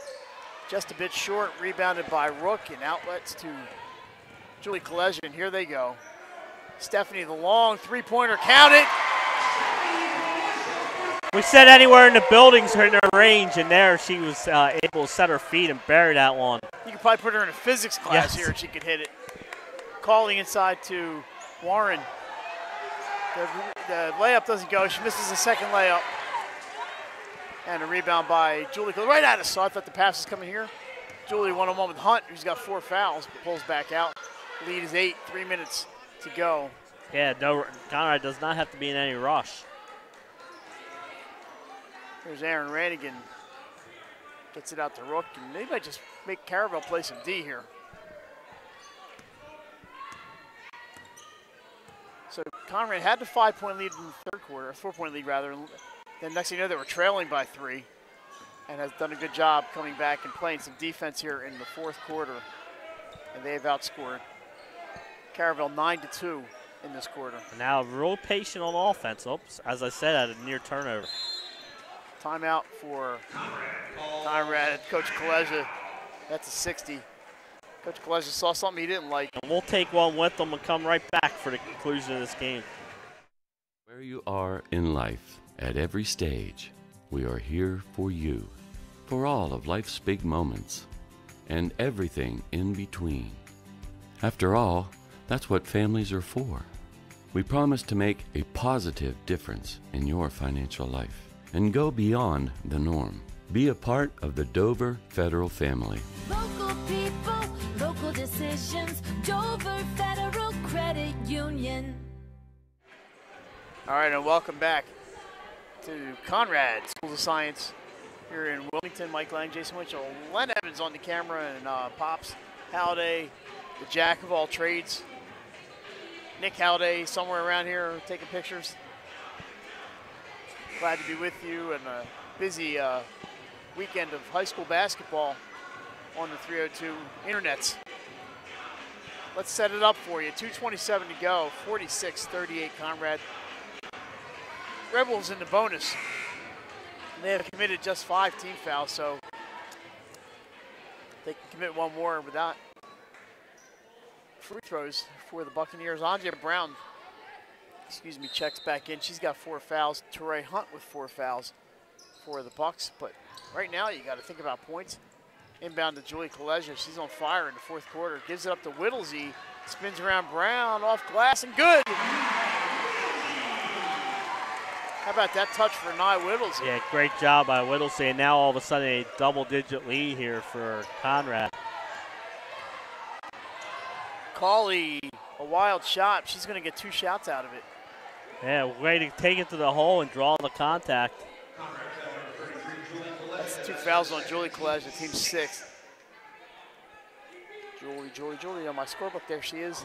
Speaker 1: just a bit short, rebounded by Rook, and outlets to Julie Kleser, and here they go. Stephanie, the long 3-pointer, count it.
Speaker 2: We said anywhere in the buildings are in her range, and there she was able to set her feet and bury that one.
Speaker 1: You could probably put her in a physics class here and she could hit it. Calling inside to Warren. The layup doesn't go. She misses the second layup. And a rebound by Julie. Right at us. So I thought the pass was coming here. Julie one-on-one with Hunt, who's got 4 fouls, but pulls back out. Lead is 8, 3 minutes to go.
Speaker 2: Yeah, no, Conrad does not have to be in any rush.
Speaker 1: There's Aaron Rannigan. Gets it out to Rook, and they might just make Caravel play some D here. So Conrad had the 5-point lead in the third quarter, 4-point lead rather. Then next thing you know, they were trailing by 3 and has done a good job coming back and playing some defense here in the fourth quarter. And they've outscored Caravel 9-2 in this quarter.
Speaker 2: Now real patient on offense. Oops, as I said, at a near turnover.
Speaker 1: Timeout for Conrad. Coach Kaleja, that's a 60. Coach Kaleja saw something he didn't like.
Speaker 2: And we'll take one with them and come right back for the conclusion of this game.
Speaker 4: Where you are in life, at every stage, we are here for you, for all of life's big moments, and everything in between. After all, that's what families are for. We promise to make a positive difference in your financial life and go beyond the norm. Be a part of the Dover Federal family.
Speaker 5: Local people, local decisions. Dover Federal Credit Union.
Speaker 1: All right, and welcome back to Conrad Schools of Science here in Wilmington. Mike Lang, Jason Winchell, Len Evans on the camera, and Pops Halliday, the jack of all trades. Nick Halliday somewhere around here taking pictures. Glad to be with you, and a busy weekend of high school basketball on the 302 internets. Let's set it up for you. 2:27 to go, 46-38 Conrad. Rebels in the bonus. They have committed just 5 team fouls, so they can commit one more without free throws for the Buccaneers. Andrea Brown, checks back in. She's got 4 fouls. Teray Hunt with 4 fouls for the Bucks. But right now, you got to think about points. Inbound to Julie Kaleja. She's on fire in the fourth quarter. Gives it up to Whittlesey. Spins around Brown, off glass, and good. How about that touch for Nye Whittlesey?
Speaker 2: Yeah, great job by Whittlesey. And now all of a sudden a double-digit lead here for Conrad.
Speaker 1: Cauley, a wild shot. She's going to get 2 shots out of it.
Speaker 2: Yeah, way to take it to the hole and draw the contact.
Speaker 1: That's 2 fouls on Julie Kaleja, team 6. Julie on my scorebook. There she is.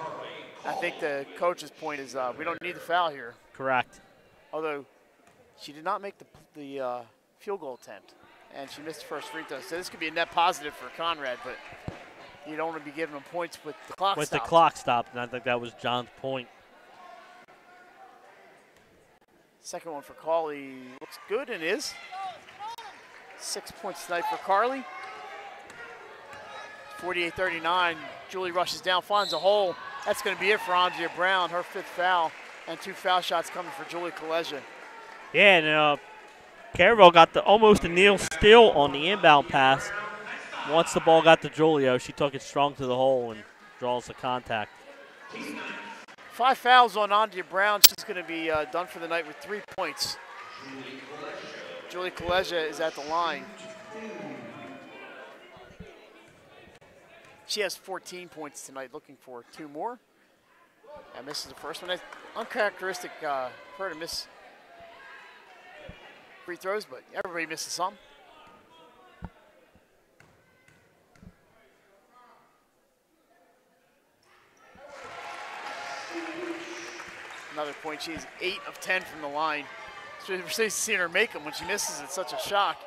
Speaker 1: I think the coach's point is we don't need the foul here.
Speaker 2: Correct.
Speaker 1: Although she did not make the field goal attempt, and she missed the first free throw. So this could be a net positive for Conrad, but you don't want to be giving them points with the clock
Speaker 2: With
Speaker 1: stopped.
Speaker 2: the clock stopped, and I think that was John's point.
Speaker 1: Second one for Cauley looks good and is. 6 points tonight for Carly. 48-39. Julie rushes down, finds a hole. That's going to be it for Andrea Brown, her 5th foul, and 2 foul shots coming for Julie Kaleja.
Speaker 2: Yeah, and Caravel got almost a kneel still on the inbound pass. Once the ball got to Julio, she took it strong to the hole and draws the contact.
Speaker 1: 5 fouls on Andrea Brown. She's going to be done for the night with 3 points. Julie Kaleja is at the line. She has 14 points tonight, looking for 2 more. And misses the first one. That's uncharacteristic for her to miss free throws, but everybody misses some. Another point. She's 8 of 10 from the line. So we're seeing her make them. When she misses, it's such a shock.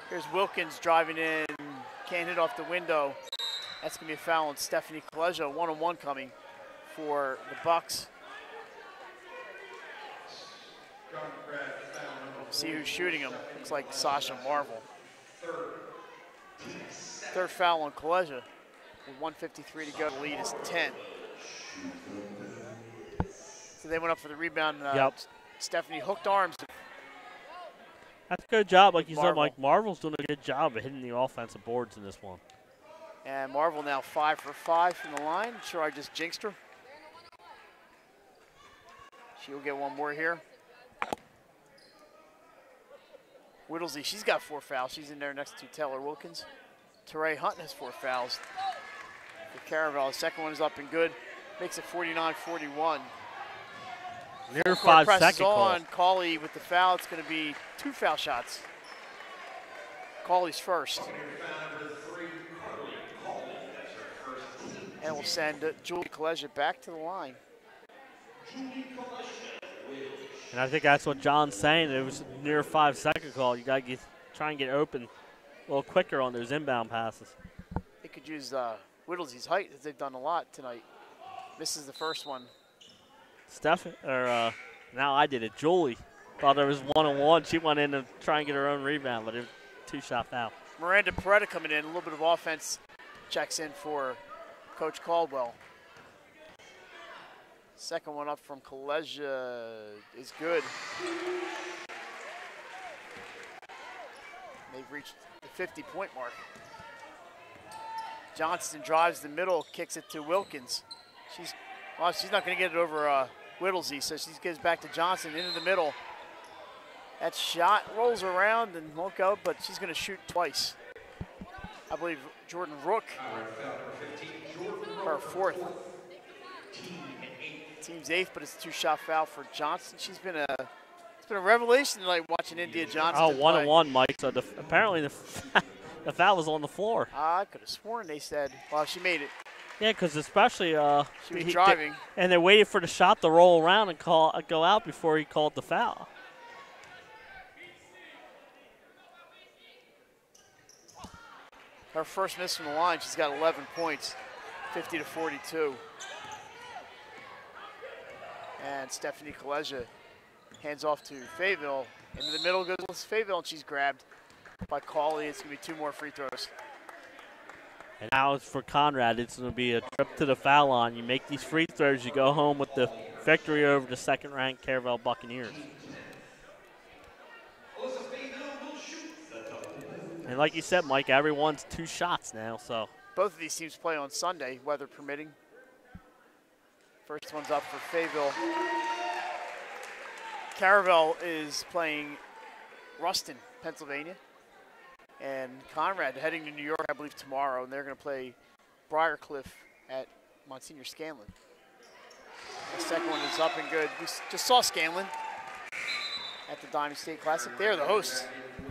Speaker 1: Here's Wilkins driving in, can't hit off the window. That's going to be a foul on Stephanie Kaleja. 1-on-1 coming for the Bucks. See who's shooting him. Looks like Sasha Marvel. 3rd foul on Kaleja. With 1:53 to go, the lead is 10. So they went up for the rebound.
Speaker 2: Yep.
Speaker 1: Stephanie hooked arms.
Speaker 2: That's a good job. Like you said,
Speaker 1: Marvel.
Speaker 2: Mike, Marvel's doing a good job of hitting the offensive boards in this one.
Speaker 1: And Marvel now 5 for 5 from the line. I'm sure I just jinxed her. She'll get one more here. Whittlesey, she's got 4 fouls. She's in there next to Taylor Wilkins. Teray Hunt has 4 fouls. For Caravel, the second one is up and good. Makes it 49-41.
Speaker 2: Near 5
Speaker 1: presses
Speaker 2: second call.
Speaker 1: on Cauley with the foul. It's going to be 2 foul shots. Cauley's first. And we'll send Julie Kaleja back to the line.
Speaker 2: And I think that's what John's saying. It was near a 5-second call. You got to try and get open a little quicker on those inbound passes.
Speaker 1: They could use Whittlesey's height, as they've done a lot tonight. Misses the first one.
Speaker 2: Now I did it. Julie thought there was one-on-one. She went in to try and get her own rebound, but it was two-shot foul.
Speaker 1: Miranda Peretta coming in. A little bit of offense checks in for Coach Caldwell. Second one up from Kalesia is good. They've reached the 50-point mark. Johnston drives the middle, kicks it to Wilkins. She's not going to get it over Whittlesey, so she gives back to Johnson into the middle. That shot rolls around and won't go, but she's going to shoot twice. I believe Jordan Rook, her fourth. Team's eighth, but it's a two-shot foul for Johnson. It's been a revelation tonight watching India Johnson.
Speaker 2: Oh, one-on-one, Mike. So apparently the foul was on the floor.
Speaker 1: I could have sworn they said, well, she made it.
Speaker 2: Yeah, because especially
Speaker 1: she was driving,
Speaker 2: and they waited for the shot to roll around and go out before he called the foul.
Speaker 1: Her first miss from the line. She's got 11 points, 50-42. And Stephanie Kalesia hands off to Fayetteville. Into the middle goes Fayetteville, and she's grabbed by Cawley. It's going to be 2 more free throws.
Speaker 2: And now it's for Conrad. It's going to be a trip to the foul line. You make these free throws, you go home with the victory over the second-ranked Caravel Buccaneers. And like you said, Mike, everyone's 2 shots now. So
Speaker 1: both of these teams play on Sunday, weather permitting. First one's up for Fayetteville. Caravel is playing Ruston, Pennsylvania. And Conrad heading to New York, I believe, tomorrow. And they're going to play Briarcliff at Monsignor Scanlon. The second one is up and good. We just saw Scanlon at the Diamond State Classic. They're the hosts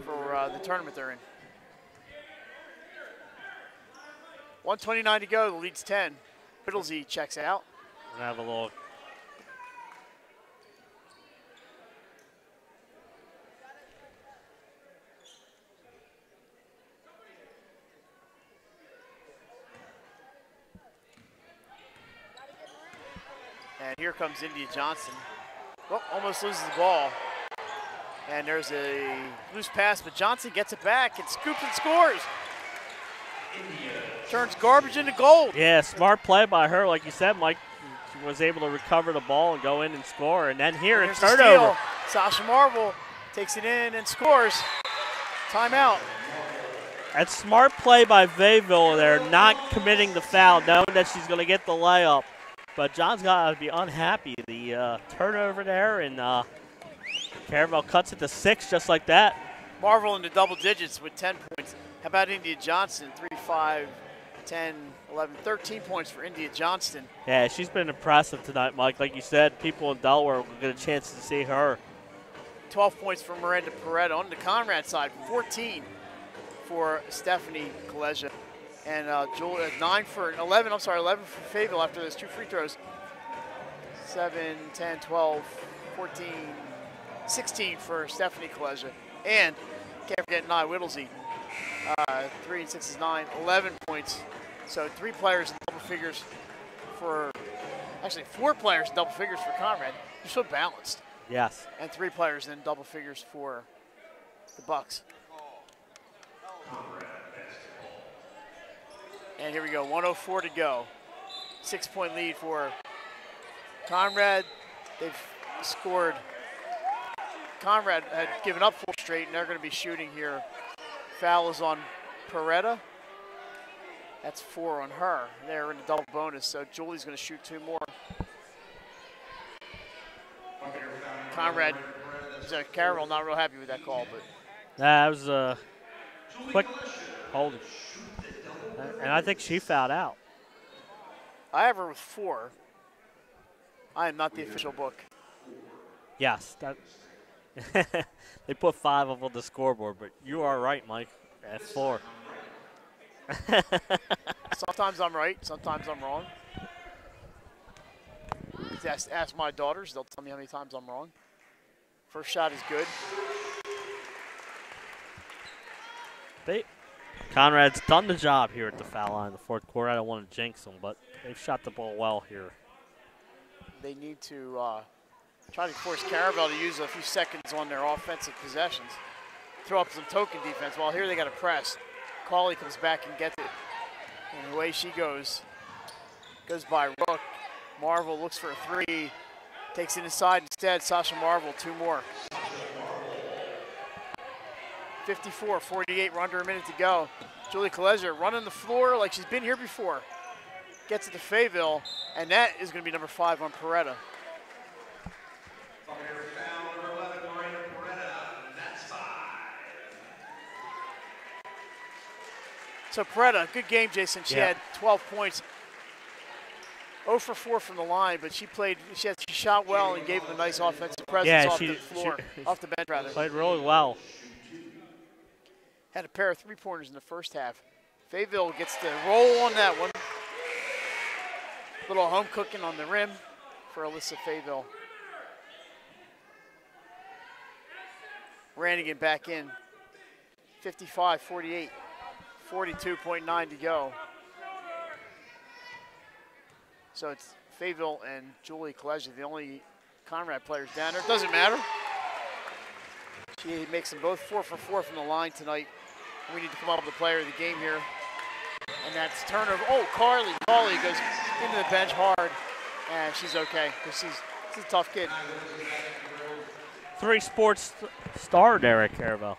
Speaker 1: for the tournament they're in. 1:29 to go. The lead's 10. Whittlesey checks out.
Speaker 2: We'll have a little.
Speaker 1: And here comes India Johnson. Well, almost loses the ball. And there's a loose pass, but Johnson gets it back and scoops and scores. Turns garbage into gold.
Speaker 2: Yeah, smart play by her, like you said, Mike. She was able to recover the ball and go in and score. And then here, it's turnover.
Speaker 1: Sasha Marvel takes it in and scores. Timeout.
Speaker 2: That's smart play by Fayetteville there, not committing the foul, knowing that she's going to get the layup. But John's got to be unhappy. The turnover there, and Caravel cuts it to 6 just like that.
Speaker 1: Marvel into double digits with 10 points. How about India Johnson? 3, 5, 10, 11, 13 points for India Johnston.
Speaker 2: Yeah, she's been impressive tonight, Mike. Like you said, people in Delaware will get a chance to see her.
Speaker 1: 12 points for Miranda Peretta. On the Conrad side, 14 for Stephanie Kalesia. And 11 for Fayetteville after those 2 free throws. 7, 10, 12, 14, 16 for Stephanie Kalesia. And can't forget Nye Whittlesey. 3 and 6 is 9, 11 points. So 3 players in double figures actually 4 players in double figures for Conrad. They're so balanced.
Speaker 2: Yes.
Speaker 1: And 3 players in double figures for the Bucks. And here we go, 1:04 to go. 6-point lead for Conrad. They've scored. Conrad had given up 4 straight, and they're going to be shooting here. Foul is on Peretta. That's 4 on her. They're in a double bonus, so Julie's going to shoot 2 more. Conrad, Caravel not real happy with that call, but.
Speaker 2: That was a quick holding. And I think she fouled out.
Speaker 1: I have her with 4. I am not the official book.
Speaker 2: Yes. They put 5 up on the scoreboard, but you are right, Mike, at 4.
Speaker 1: Sometimes I'm right, sometimes I'm wrong. Ask my daughters. They'll tell me how many times I'm wrong. First shot is good.
Speaker 2: Conrad's done the job here at the foul line in the fourth quarter. I don't want to jinx them, but they've shot the ball well here.
Speaker 1: They need to try to force Caravel to use a few seconds on their offensive possessions. Throw up some token defense. While here they got to press. Cauley comes back and gets it. And away she goes. Goes by Rook. Marvel looks for a three. Takes it inside instead. Sasha Marvel, two more. 54-48, we're under a minute to go. Julie Kaleja running the floor like she's been here before. Gets it to Fayetteville, and that is going to be number 5 on Peretta. So Peretta, good game, Jason. She had 12 points. 0 for 4 from the line, but she shot well and gave them a nice offensive presence off the floor, off the bench rather.
Speaker 2: Played really well.
Speaker 1: Had a pair of three-pointers in the first half. Fayetteville gets the roll on that one. Little home cooking on the rim for Alyssa Fayetteville. Rannigan back in. 55-48. 42.9 to go. So it's Fayetteville and Julie Kaleja, the only Conrad players down there. It doesn't matter. She makes them both 4 for 4 from the line tonight. We need to come up with the player of the game here. And that's turnover. Oh, Cauley goes into the bench hard. And she's okay, because she's a tough kid.
Speaker 2: 3 sports star there at Caravel.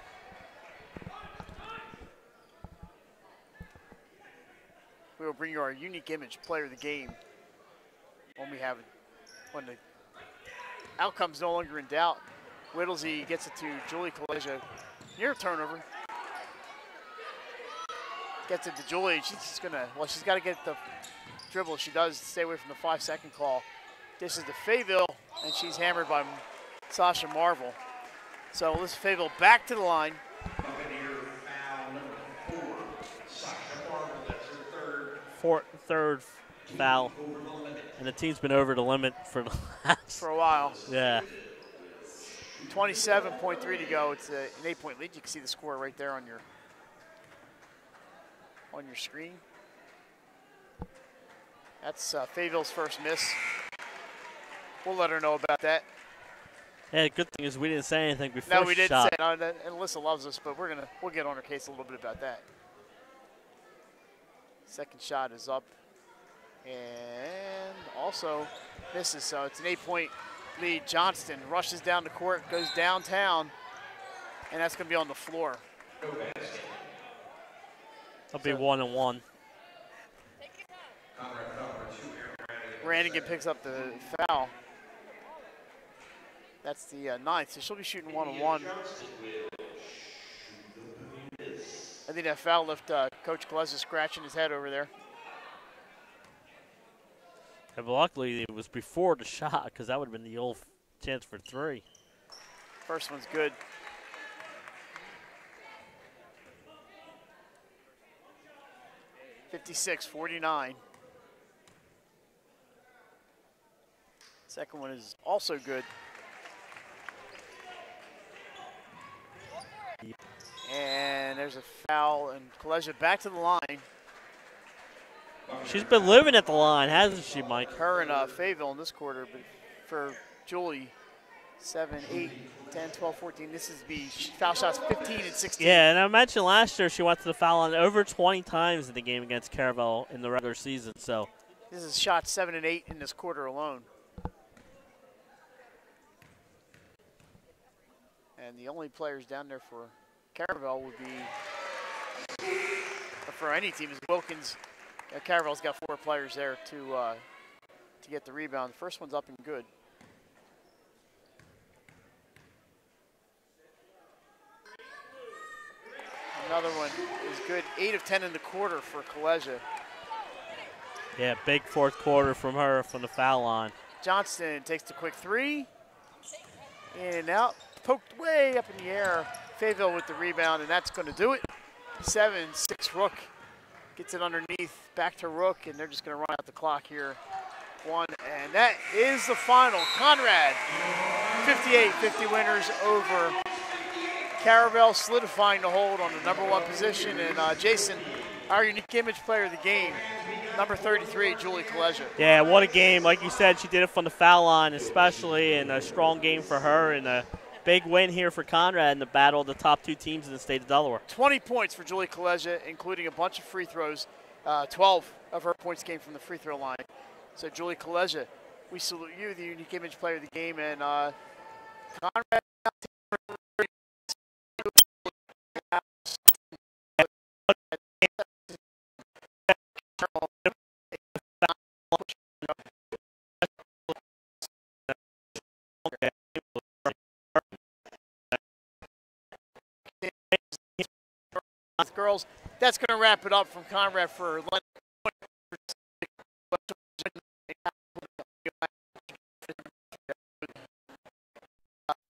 Speaker 1: We will bring you our unique image player of the game when we have it, when the outcome's no longer in doubt. Whittlesey gets it to Julie Kaleja. Near turnover. Gets it to Julie. She's got to get the dribble. She does stay away from the 5-second call. This is to Fayetteville, and she's hammered by Sasha Marvel. So Alyssa Fayetteville back to the line.
Speaker 2: Third foul, and the team's been over the limit for the last.
Speaker 1: For a while.
Speaker 2: Yeah.
Speaker 1: 27.3 to go. It's an 8-point lead. You can see the score right there on your screen. That's Fayetteville's first miss. We'll let her know about that.
Speaker 2: Yeah, the good thing is we didn't say anything before.
Speaker 1: No, we didn't say. No, and Alyssa loves us, but we'll get on her case a little bit about that. Second shot is up and also misses, so it's an 8-point lead. Johnston rushes down the court, goes downtown, and that's going to be on the floor.
Speaker 2: It'll be 1-1.
Speaker 1: Rannigan picks up the foul. That's the 9th, so she'll be shooting 1-on-1. I think that foul left Coach Kaleja scratching his head over there.
Speaker 2: Yeah, but luckily it was before the shot, because that would have been the old chance for 3.
Speaker 1: First one's good. (56-49). Second one is also good. And there's a foul, and Kaleja back to the line.
Speaker 2: She's been living at the line, hasn't she, Mike?
Speaker 1: Her and Fayetteville in this quarter, but for Julie, 7, 8, 10, 12, 14. This is foul shots 15 and 16.
Speaker 2: Yeah, and I mentioned last year she went to the foul line over 20 times in the game against Caravel in the regular season. So
Speaker 1: this is shot 7 and 8 in this quarter alone. And the only players down there for Caravel would be, for any team, is Wilkins. Caravel's got 4 players there to get the rebound. The first one's up and good. Another one is good. 8 of 10 in the quarter for Kaleja.
Speaker 2: Yeah, big fourth quarter from her from the foul line.
Speaker 1: Johnston takes the quick 3. In and out. Poked way up in the air. Fayetteville with the rebound, and that's going to do it. 7-6 Rook gets it underneath. Back to Rook, and they're just going to run out the clock here one, and that is the final. Conrad, 58-50 winners over Caravel, solidifying the hold on the #1 position. And Jason, our unique image player of the game, number 33, Julie Kaleja.
Speaker 2: Yeah, what a game. Like you said, she did it from the foul line especially, and a strong game for her, and a big win here for Conrad in the battle of the top 2 teams in the state of Delaware.
Speaker 1: 20 points for Julie Kaleja, including a bunch of free throws. 12 of her points came from the free throw line. So Julie Kaleja, we salute you, the unique image player of the game, and Conrad. Girls, that's going to wrap it up from Conrad for